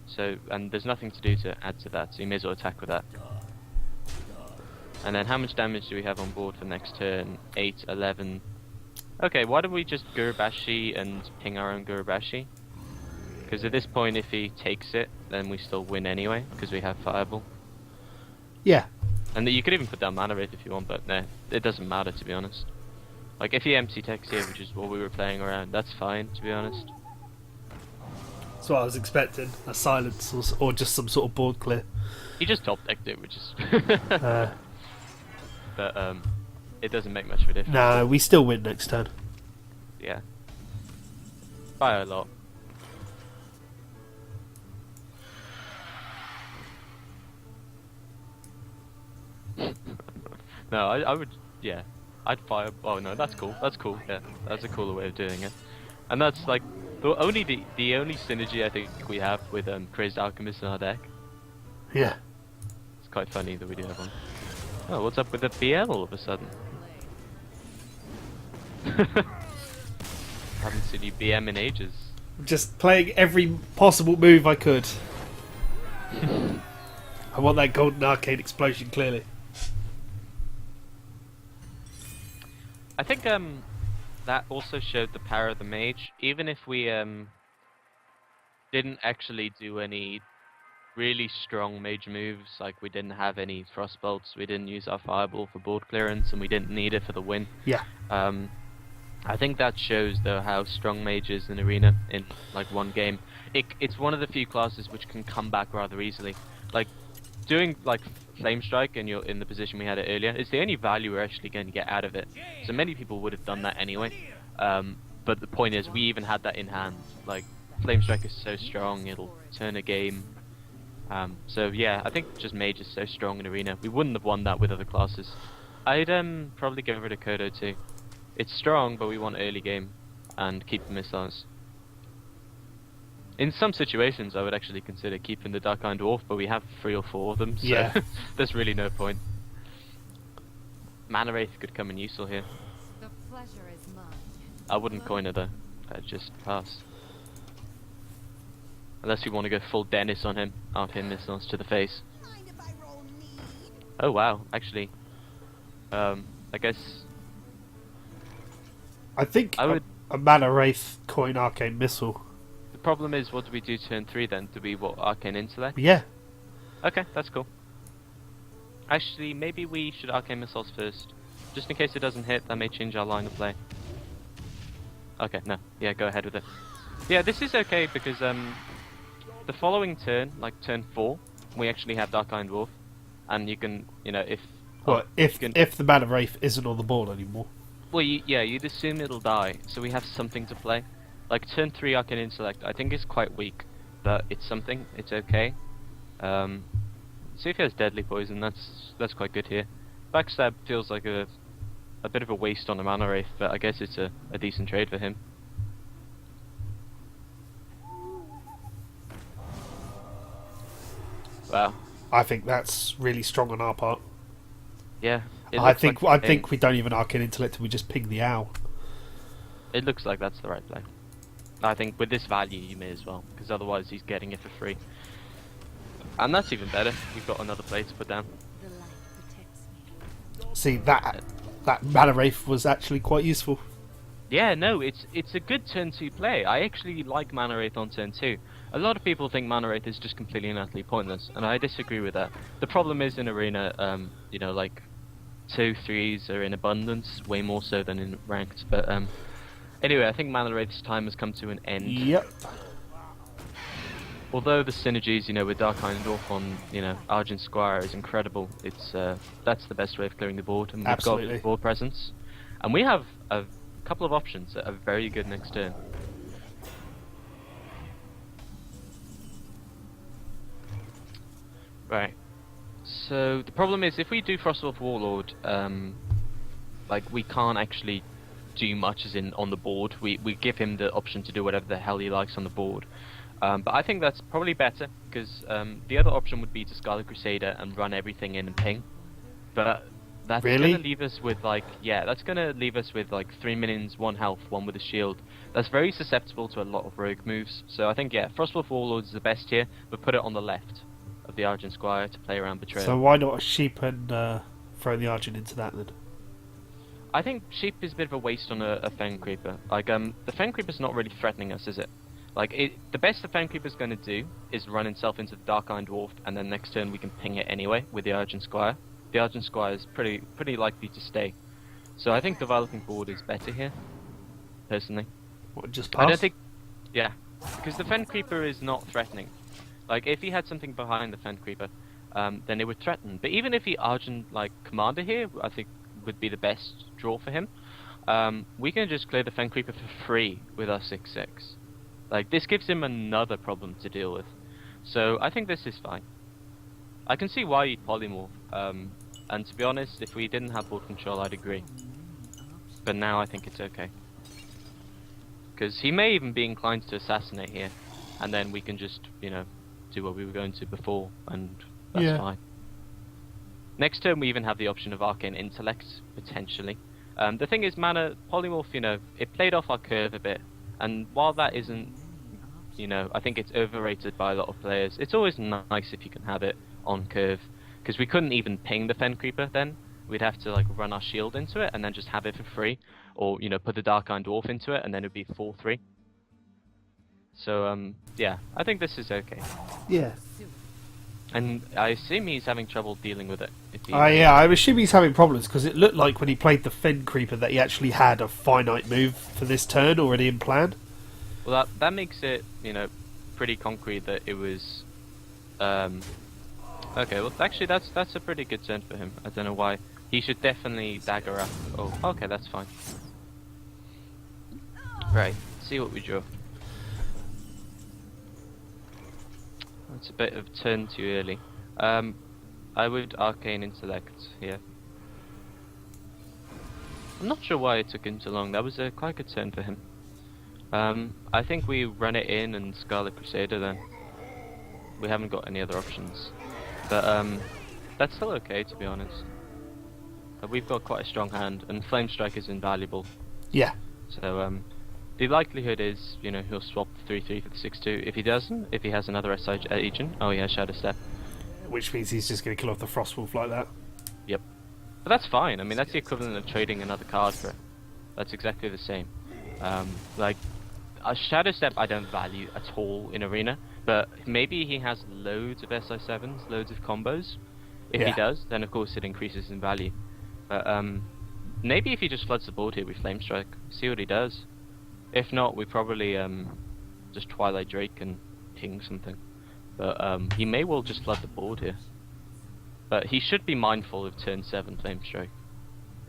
So, and there's nothing to do to add to that, so you may as well attack with that. And then how much damage do we have on board for next turn? 8, 11. Okay, why don't we just Gurubashi and ping our own Gurubashi? Because at this point, if he takes it, then we still win anyway, because we have Fireball. Yeah. And you could even put down Mana Wraith if you want, but no, it doesn't matter, to be honest. Like, if he empty techs here, which is what we were playing around, that's fine, to be honest. That's what I was expecting. A silence or just some sort of board clear. He just top decked it, which is... But, it doesn't make much of a difference. No, we still win next turn. Yeah. By a lot. No, I would, yeah. I'd fire. Oh no, that's cool. That's cool. Yeah, that's a cooler way of doing it. And that's like the only synergy I think we have with Crazed Alchemist in our deck. Yeah. It's quite funny that we do have one. Oh, what's up with the BL all of a sudden? Haven't seen you BM in ages. Just playing every possible move I could. I want that golden arcane explosion clearly. I think that also showed the power of the mage. Even if we didn't actually do any really strong mage moves, like we didn't have any frostbolts, we didn't use our fireball for board clearance, and we didn't need it for the win. Yeah. I think that shows though how strong mage is in arena in like one game. It's one of the few classes which can come back rather easily. Like doing like Flame Strike and you're in the position we had it earlier, it's the only value we're actually going to get out of it. So many people would have done that anyway. But the point is, we even had that in hand. Like, Flame Strike is so strong, it'll turn a game. So yeah, I think just Mage is so strong in Arena. We wouldn't have won that with other classes. I'd probably give rid of Kodo too. It's strong, but we want early game and keep the missiles. In some situations, I would actually consider keeping the Dark Iron Dwarf, but we have 3 or 4 of them, so yeah. There's really no point. Mana Wraith could come in useful here. The pleasure is mine. I wouldn't coin it though. I'd just pass. Unless you want to go full Dennis on him, out him missiles to the face. Oh wow, actually. I guess... I think I would... a Mana Wraith coin Arcane Missile. The problem is, what do we do turn 3 then? Do we what, Arcane Intellect? Yeah. Okay, that's cool. Actually, maybe we should Arcane Missiles first. Just in case it doesn't hit, that may change our line of play. Okay, no. Yeah, go ahead with it. Yeah, this is okay because the following turn, like turn 4, we actually have Dark Iron Dwarf. And you can, you know, if... Well, if the Mana Wraith isn't on the board anymore. Well, yeah, you'd assume it'll die, so we have something to play. Like, turn 3 Arcane Intellect, I think is quite weak, but it's something, it's okay. See if he has Deadly Poison, that's quite good here. Backstab feels like a bit of a waste on a Mana Wraith, but I guess it's a decent trade for him. Wow. I think that's really strong on our part. Yeah. I think we don't even Arcane Intellect, we just ping the owl. It looks like that's the right play. I think with this value you may as well, because otherwise he's getting it for free. And that's even better, you've got another play to put down. The light protects me. See, that Mana Wraith was actually quite useful. Yeah, no, it's a good turn 2 play. I actually like Mana Wraith on turn 2. A lot of people think Mana Wraith is just completely and utterly pointless, and I disagree with that. The problem is in Arena, you know, like 2/3s are in abundance, way more so than in ranked, but anyway, I think Mana Wraith's time has come to an end. Yep. Although the synergies, you know, with Dark Iron Dwarf on, you know, Argent Squire is incredible. It's that's the best way of clearing the board, and we've got board presence, and we have a couple of options that are very good next turn. Right. So the problem is, if we do Frostwolf Warlord, like we can't actually do much as in on the board. We give him the option to do whatever the hell he likes on the board. But I think that's probably better, because the other option would be to Scarlet Crusader and run everything in and ping. But that's gonna leave us with like, yeah, that's gonna leave us with like 3 minions, 1 health, 1 with a shield. That's very susceptible to a lot of rogue moves. So I think, yeah, Frostwolf Warlord is the best here, but put it on the left of the Argent Squire to play around Betrayal. So why not a sheep and throw the Argent into that then? I think sheep is a bit of a waste on a Fang Creeper. Like, the Fang Creeper's not really threatening us, is it? The best the Fen Creeper's going to do is run himself into the Dark Iron Dwarf, and then next turn we can ping it anyway with the Argent Squire. The Argent Squire is pretty likely to stay. So I think developing board is better here, personally. What, just pass? I don't think... Yeah, because the Fen Creeper is not threatening. Like, if he had something behind the Fen Creeper, then it would threaten. But even if he Argent, like, Commander here, I think would be the best draw for him. We can just clear the Fen Creeper for free with our 6/6. Like, this gives him another problem to deal with. So, I think this is fine. I can see why he'd polymorph. And to be honest, if we didn't have board control, I'd agree. But now I think it's okay. Because he may even be inclined to assassinate here. And then we can just, you know, do what we were going to before. And that's fine. Next turn we even have the option of Arcane Intellect, potentially. The thing is, mana, polymorph, you know, it played off our curve a bit. And while that isn't, you know, I think it's overrated by a lot of players, it's always nice if you can have it on curve. Because we couldn't even ping the Fen Creeper then. We'd have to, like, run our shield into it and then just have it for free. Or, you know, put the Dark Iron Dwarf into it and then it'd be 4/3. So, yeah, I think this is okay. Yeah. And I assume he's having trouble dealing with it. Yeah, I'm assuming he's having problems, because it looked like when he played the Fen Creeper that he actually had a finite move for this turn already in plan. Well, that makes it, you know, pretty concrete that it was... Okay, well, actually, that's a pretty good turn for him. I don't know why. He should definitely dagger up. Oh, okay, that's fine. Right, see what we draw. That's a bit of turn too early. I would Arcane Intellect here. I'm not sure why it took him so long. That was a quite good turn for him. I think we run it in and Scarlet Crusader then. We haven't got any other options. But that's still okay, to be honest. We've got quite a strong hand, and Flame Strike is invaluable. Yeah. So the likelihood is, you know, he'll swap the 3/3 for the 6/2. If he doesn't, if he has another SI agent, oh yeah, Shadow Step. Which means he's just going to kill off the Frostwolf like that. Yep. But that's fine. I mean, that's the equivalent of trading another card for it. That's exactly the same. Like, a Shadow Step I don't value at all in Arena, but maybe he has loads of SI7s, loads of combos. If he does, then of course it increases in value. But maybe if he just floods the board here with Flame Strike, see what he does. If not, we probably just Twilight Drake and ping something. But he may well just flood the board here. But he should be mindful of turn 7 Flame Strike.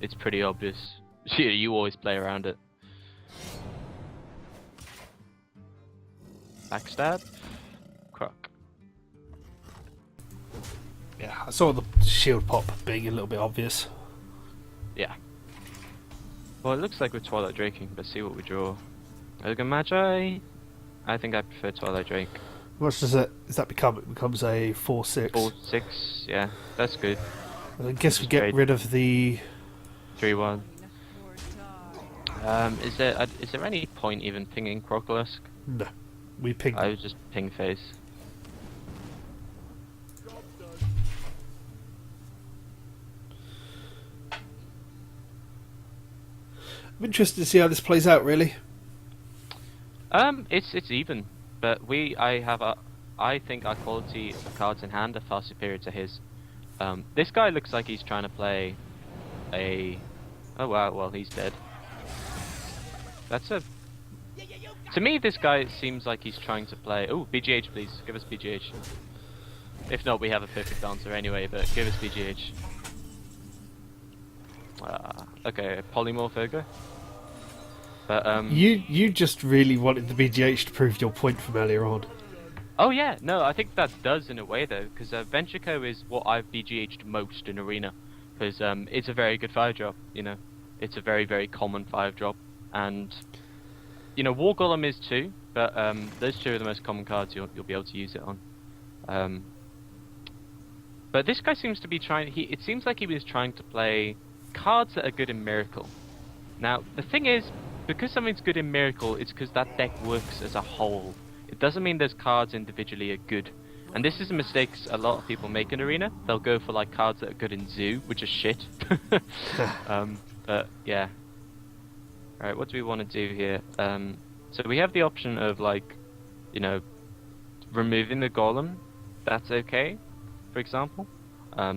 It's pretty obvious. You always play around it. Backstab. Croc. Yeah, I saw the shield pop being a little bit obvious. Yeah. Well, it looks like we're Twilight Draking, but see what we draw. Ogre Magi? I think I prefer Twilight Drake. What does that become? It becomes a 4/6. 4/6, yeah, that's good. I guess we get rid of the 3/1. Is there any point even pinging Crocolusk? No, we ping. I would just ping face. I'm interested to see how this plays out, really. It's even, but I think our quality of cards in hand are far superior to his. This guy looks like he's trying to play a... Oh wow, well he's dead. That's a... To me, this guy seems like he's trying to play... Oh, BGH please, give us BGH. If not, we have a perfect answer anyway, but give us BGH. Okay, Polymorph Ogre. But you just really wanted the BGH to prove your point from earlier on. Oh yeah, no, I think that does in a way though, because Ventrico is what I've BGH'd most in Arena, because it's a very good 5-drop, you know, it's a very, very common 5-drop, and, you know, War Golem is too, but those two are the most common cards you'll be able to use it on. But this guy seems to be it seems like he was trying to play cards that are good in Miracle. Now, the thing is, because something's good in Miracle, it's because that deck works as a whole. It doesn't mean those cards individually are good. And this is a mistake a lot of people make in Arena. They'll go for like cards that are good in Zoo, which are shit. But yeah. Alright, what do we want to do here? So we have the option of like you know, removing the golem, that's okay, for example.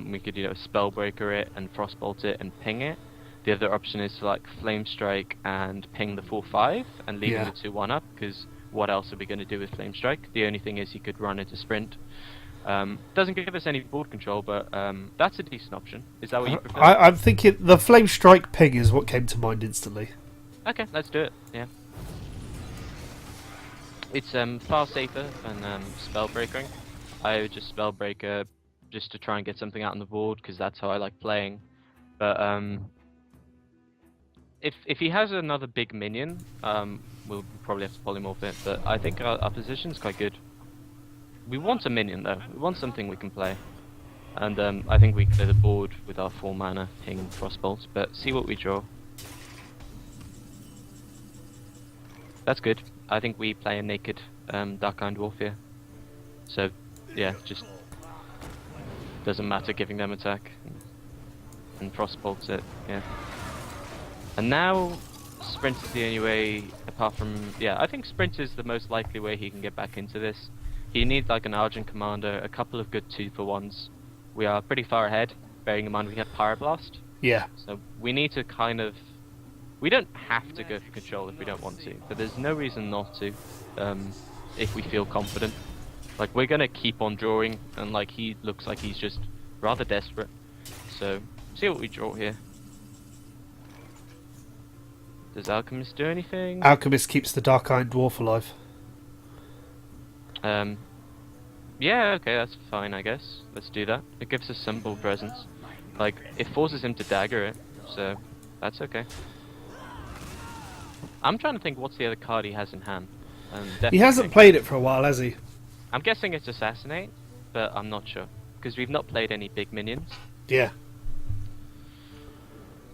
We could, you know, spellbreaker it and frostbolt it and ping it. The other option is to like flame strike and ping the 4/5 and leaving the 2/1 up, because what else are we going to do with flame strike? The only thing is he could run into sprint. Doesn't give us any board control, but that's a decent option. Is that what you prefer? I'm thinking the flame strike ping is what came to mind instantly. Okay, let's do it. Yeah. It's far safer than spellbreakering. I would just spellbreaker just to try and get something out on the board, because that's how I like playing. But if he has another big minion, we'll probably have to polymorph it. But I think our position's quite good. We want a minion though. We want something we can play. And I think we clear the board with our 4 mana ping and frostbolt. But see what we draw. That's good. I think we play a naked Dark-Iron Dwarf here. So yeah, just doesn't matter giving them attack and frostbolts it. Yeah. And now sprint is the only way, apart from I think sprint is the most likely way he can get back into this. He needs like an Argent Commander, a couple of good 2-for-1s. We are pretty far ahead, bearing in mind we have Pyroblast. Yeah. So we need to kind of... We don't have to go for control if we don't want to, but there's no reason not to, if we feel confident. Like, we're gonna keep on drawing, and like, he looks like he's just rather desperate. So, see what we draw here. Does Alchemist do anything? Alchemist keeps the Dark-Iron Dwarf alive. Yeah, okay, that's fine, I guess. Let's do that. It gives us some board presence. Like, it forces him to dagger it, so that's okay. I'm trying to think what's the other card he has in hand. He hasn't played it for a while, has he? I'm guessing it's Assassinate, but I'm not sure. Because we've not played any big minions. Yeah.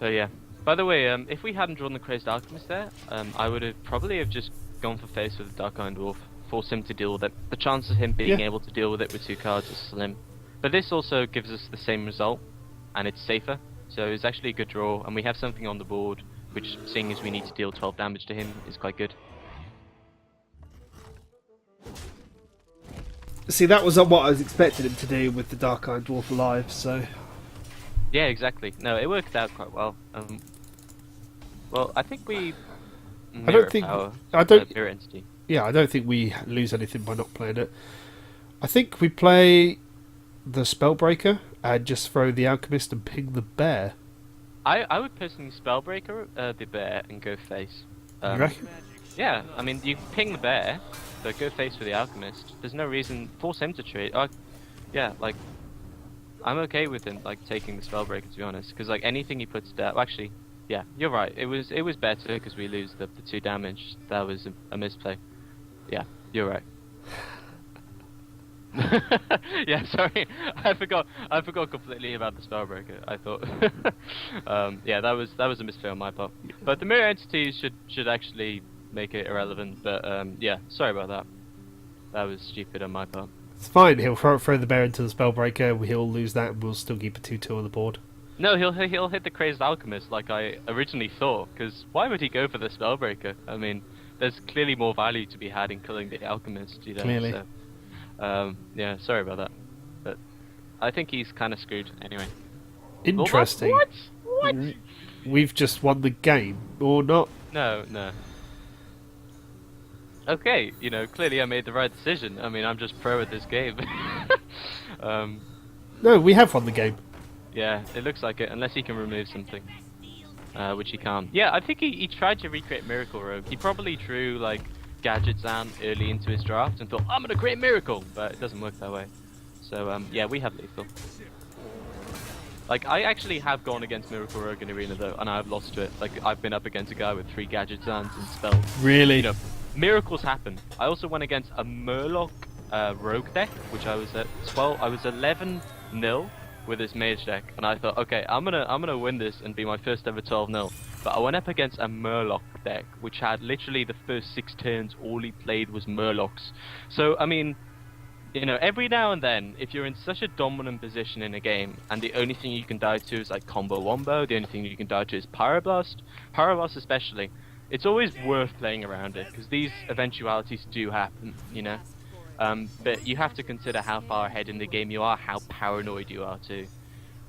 So yeah. By the way, if we hadn't drawn the Crazed Alchemist there, I would have probably have just gone for face with the Dark-Iron Dwarf. Force him to deal with it. The chance of him being able to deal with it with 2 cards is slim. But this also gives us the same result, and it's safer. So it's actually a good draw, and we have something on the board, which, seeing as we need to deal 12 damage to him, is quite good. See, that was what I was expecting him to do with the Dark-Iron Dwarf alive, so... Yeah, exactly. No, it worked out quite well. Well, I think we... Mirror Entity. Yeah, I don't think we lose anything by not playing it. I think we play the Spellbreaker and just throw the Alchemist and ping the bear. I would personally Spellbreaker the bear and go face. You reckon? Yeah, I mean, you ping the bear, but go face for the Alchemist. There's no reason... Force him to trade. Yeah, like... I'm okay with him, like, taking the Spellbreaker, to be honest. Because, like, anything he puts down... Well, actually, yeah, you're right. It was better because we lose the 2 damage. That was a misplay. Yeah, you're right. Yeah, sorry, I forgot completely about the Spellbreaker. I thought, yeah, that was a misplay on my part. But the mirror entities should actually make it irrelevant. But yeah, sorry about that. That was stupid on my part. It's fine. He'll throw the bear into the Spellbreaker. He'll lose that, and we'll still keep a 2/2 on the board. No, he'll hit the Crazed Alchemist like I originally thought. Because why would he go for the Spellbreaker? I mean, there's clearly more value to be had in killing the Alchemist, you know. Clearly. So, yeah, sorry about that. But I think he's kind of screwed anyway. Interesting. What? We've just won the game, or not? No. Okay, you know, clearly I made the right decision. I mean, I'm just pro at this game. No, we have won the game. Yeah, it looks like it, unless he can remove something. Which he can't. Yeah, I think he tried to recreate Miracle Rogue. He probably drew, like, Gadget Zan early into his draft and thought, I'm gonna create Miracle! But it doesn't work that way. So, yeah, we have lethal. Like, I actually have gone against Miracle Rogue in Arena, though, and I've lost to it. Like, I've been up against a guy with 3 Gadget Zans and spells. Really? You know, miracles happen. I also went against a Murloc Rogue deck, which I was at 12... I was 11-0 with his mage deck, and I thought, okay, I'm gonna win this and be my first ever 12-0. But I went up against a Murloc deck, which had literally the first 6 turns, all he played was Murlocs. So, I mean, you know, every now and then, if you're in such a dominant position in a game, and the only thing you can die to is like Combo Wombo, the only thing you can die to is Pyroblast especially, it's always worth playing around it, because these eventualities do happen, you know? But you have to consider how far ahead in the game you are, how paranoid you are too.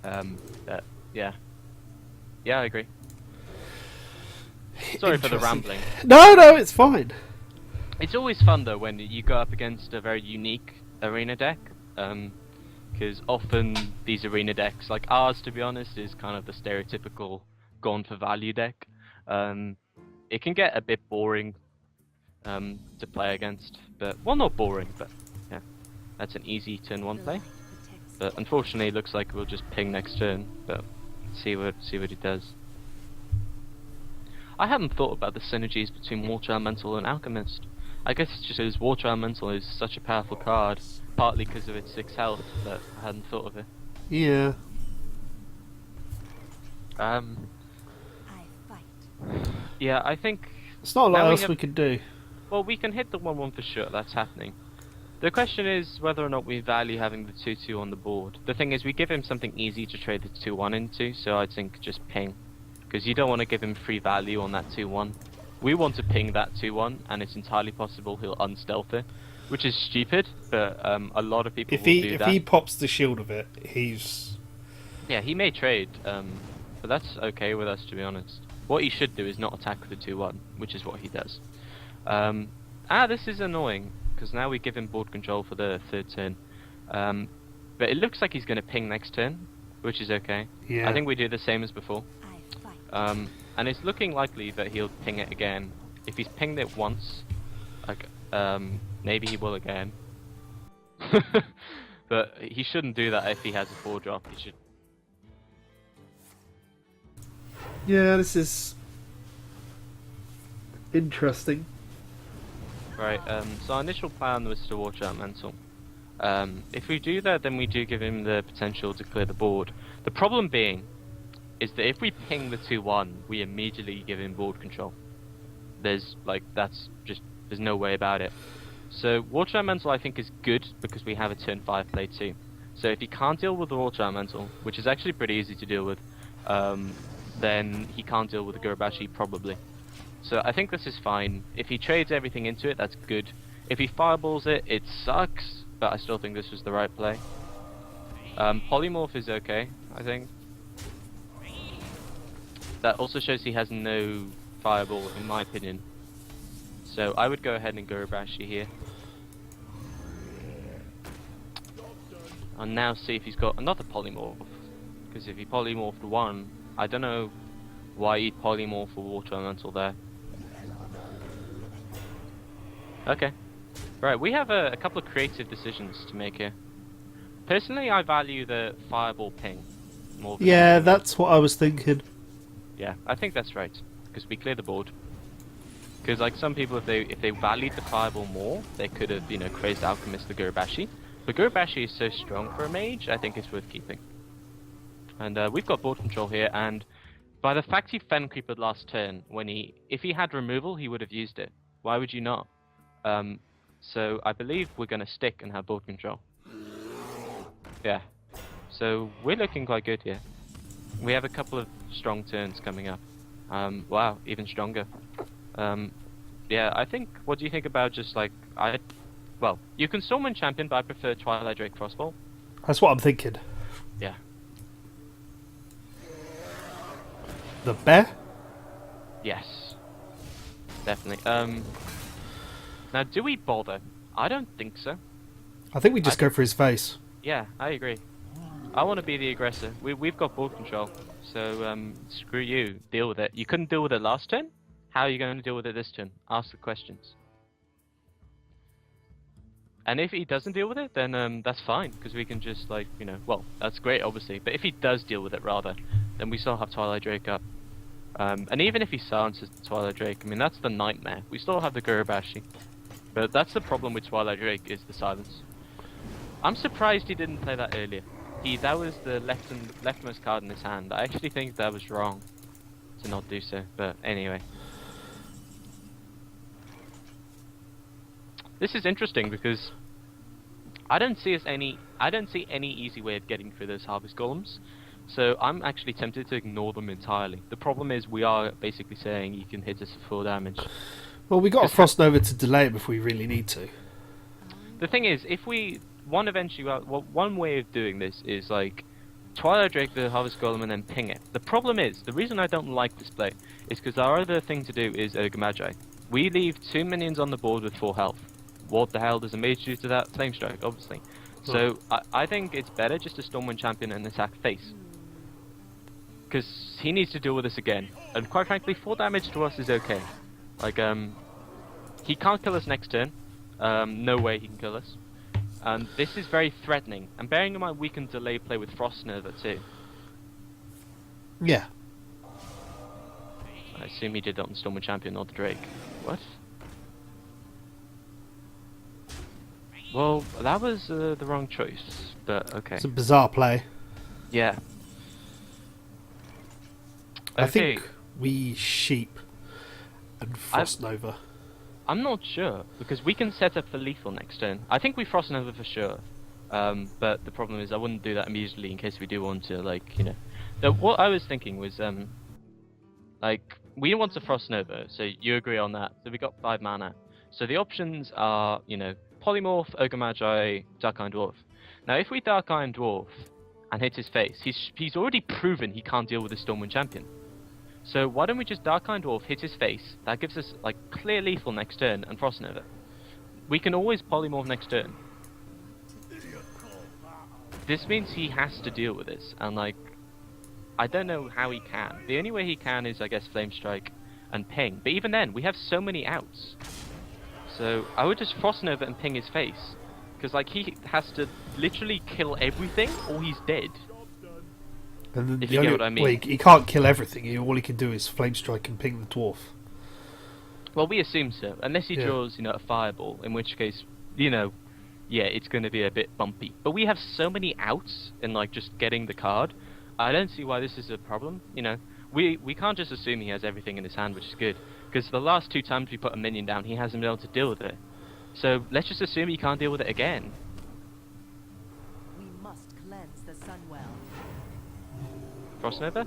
But, yeah. Yeah, I agree. Sorry for the rambling. No, it's fine. It's always fun though when you go up against a very unique arena deck, because often these arena decks, like ours to be honest, is kind of the stereotypical gone for value deck. It can get a bit boring to play against, but well, not boring, but yeah, that's an easy turn 1 play. But unfortunately, it looks like we'll just ping next turn. But see what he does. I hadn't thought about the synergies between Water Elemental and Alchemist. I guess it's just because Water Elemental is such a powerful card, partly because of its 6 health, that I hadn't thought of it. Yeah. Yeah, I think... There's not a lot else we could do. Well, we can hit the 1-1 for sure, that's happening. The question is whether or not we value having the 2-2 on the board. The thing is, we give him something easy to trade the 2-1 into, so I think just ping. Because you don't want to give him free value on that 2-1. We want to ping that 2-1, and it's entirely possible he'll unstealth it, which is stupid, but a lot of people will do that. If he pops the shield of it, he's... Yeah, he may trade, but that's okay with us, to be honest. What he should do is not attack with the 2-1, which is what he does. This is annoying, because now we give him board control for the 3rd turn. But it looks like he's going to ping next turn, which is okay. Yeah. I think we do the same as before. And it's looking likely that he'll ping it again. If he's pinged it once, like, maybe he will again. But he shouldn't do that if he has a 4-drop. He should. Yeah, this is interesting. Right, so our initial plan was to watch out Mental. If we do that, then we do give him the potential to clear the board. The problem being is that if we ping the 2-1, we immediately give him board control. There's no way about it. So Water Elemental I think is good because we have a turn 5 play too. So if he can't deal with the Water Elemental, which is actually pretty easy to deal with, then he can't deal with the Gurubashi probably. So I think this is fine. If he trades everything into it, that's good. If he fireballs it, it sucks, but I still think this was the right play. Polymorph is okay, I think. That also shows he has no fireball, in my opinion. So I would go ahead and Gurubashi here. I'll now see if he's got another polymorph. Because if he polymorphed one, I don't know why he'd polymorph a Water Elemental there. Okay. Right, we have a couple of creative decisions to make here. Personally, I value the fireball ping more than yeah, that's what I was thinking. Yeah, I think that's right. Because we clear the board. Because like some people, if they valued the fireball more, they could have, crazed Alchemist the Gurubashi. But Gurubashi is so strong for a mage, I think it's worth keeping. And we've got board control here, and by the fact he Fen Creepered last turn, if he had removal, he would have used it. Why would you not? So I believe we're going to stick and have board control. Yeah. So we're looking quite good here. We have a couple of strong turns coming up. Wow, even stronger. Yeah, I think, what do you think about just like, well, you can Stormwind Champion, but I prefer Twilight Drake Frostbolt. That's what I'm thinking. Yeah. The bear? Yes. Definitely. Now, do we bother? I don't think so. I think we just go for his face. Yeah, I agree. I want to be the aggressor. We've got board control, so screw you. Deal with it. You couldn't deal with it last turn? How are you going to deal with it this turn? Ask the questions. And if he doesn't deal with it, then that's fine, because we can just, like, well, that's great, obviously. But if he does deal with it, rather, then we still have Twilight Drake up. And even if he silences the Twilight Drake, I mean, that's the nightmare. We still have the Gurubashi. But that's the problem with Twilight Drake, is the silence. I'm surprised he didn't play that earlier. That was the leftmost card in his hand. I actually think that was wrong to not do so, but anyway. This is interesting because I don't see any easy way of getting through those Harvest Golems. So I'm actually tempted to ignore them entirely. The problem is we are basically saying you can hit us for 4 damage. Well, we got a Frost Nova to delay it if we really need to. The thing is, if we... One way of doing this is, like, Twilight Drake the Harvest Golem and then ping it. The problem is, the reason I don't like this play is because our other thing to do is Ogre Magi. We leave 2 minions on the board with 4 health. What the hell does a mage do to that? Flame Strike, obviously. So, I think it's better just to Stormwind Champion and attack face. Because he needs to deal with this again. And quite frankly, 4 damage to us is okay. Like, he can't kill us next turn. No way he can kill us. And this is very threatening. And bearing in mind we can delay play with Frost Nova too. Yeah. I assume he did that on Stormwind Champion, not the Drake. What? Well, that was the wrong choice, but okay. It's a bizarre play. Yeah. I think we sheep and Frost Nova. I'm not sure, because we can set up for lethal next turn. I think we Frost Nova for sure. But the problem is I wouldn't do that immediately in case we do want to, like, you know. What I was thinking was, like, we want to Frost Nova, so you agree on that. So we got 5 mana. So the options are, you know, Polymorph, Ogre Magi, Dark Iron Dwarf. Now if we Dark Iron Dwarf and hit his face, he's already proven he can't deal with the Stormwind Champion. So why don't we just Dark Iron Dwarf, hit his face, that gives us like clear lethal next turn, and Frost Nova. We can always Polymorph next turn. This means he has to deal with this, and like, I don't know how he can. The only way he can is, I guess, Flame Strike and Ping, but even then, we have so many outs. So I would just Frost Nova and Ping his face, because like he has to literally kill everything, or he's dead. And if you get what I mean. Well, he can't kill everything. All he can do is Flame Strike and ping the dwarf. Well, we assume so, unless he draws, you know, a fireball, in which case, you know, yeah, it's going to be a bit bumpy. But we have so many outs in like just getting the card. I don't see why this is a problem. You know, we can't just assume he has everything in his hand, which is good, because the last 2 times we put a minion down, he hasn't been able to deal with it. So let's just assume he can't deal with it again. We must cleanse the Sunwell. Frost Nova?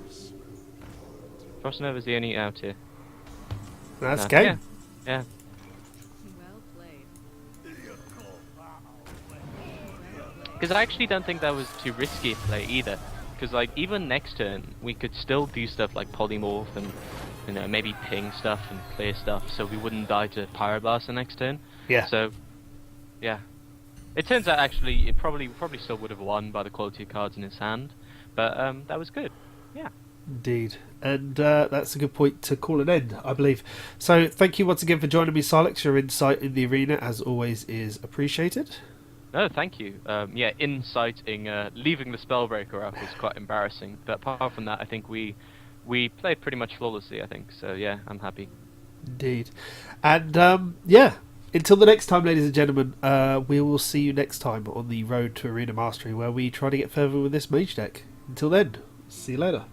Frost Nova's the only out here. That's game. Yeah. Well played. Because I actually don't think that was too risky a play either. Because like even next turn we could still do stuff like Polymorph and, you know, maybe ping stuff and clear stuff, so we wouldn't die to Pyroblast the next turn. Yeah. So, yeah. It turns out actually it probably still would have won by the quality of cards in his hand, but that was good. Yeah. Indeed. And that's a good point to call an end, I believe. So thank you once again for joining me, Sylux. Your insight in the arena, as always, is appreciated. No, thank you. Yeah, inciting, leaving the Spellbreaker up was quite embarrassing. But apart from that, I think we played pretty much flawlessly, I think. So yeah, I'm happy. Indeed. And yeah, until the next time, ladies and gentlemen, we will see you next time on the road to Arena Mastery, where we try to get further with this mage deck. Until then, see you later.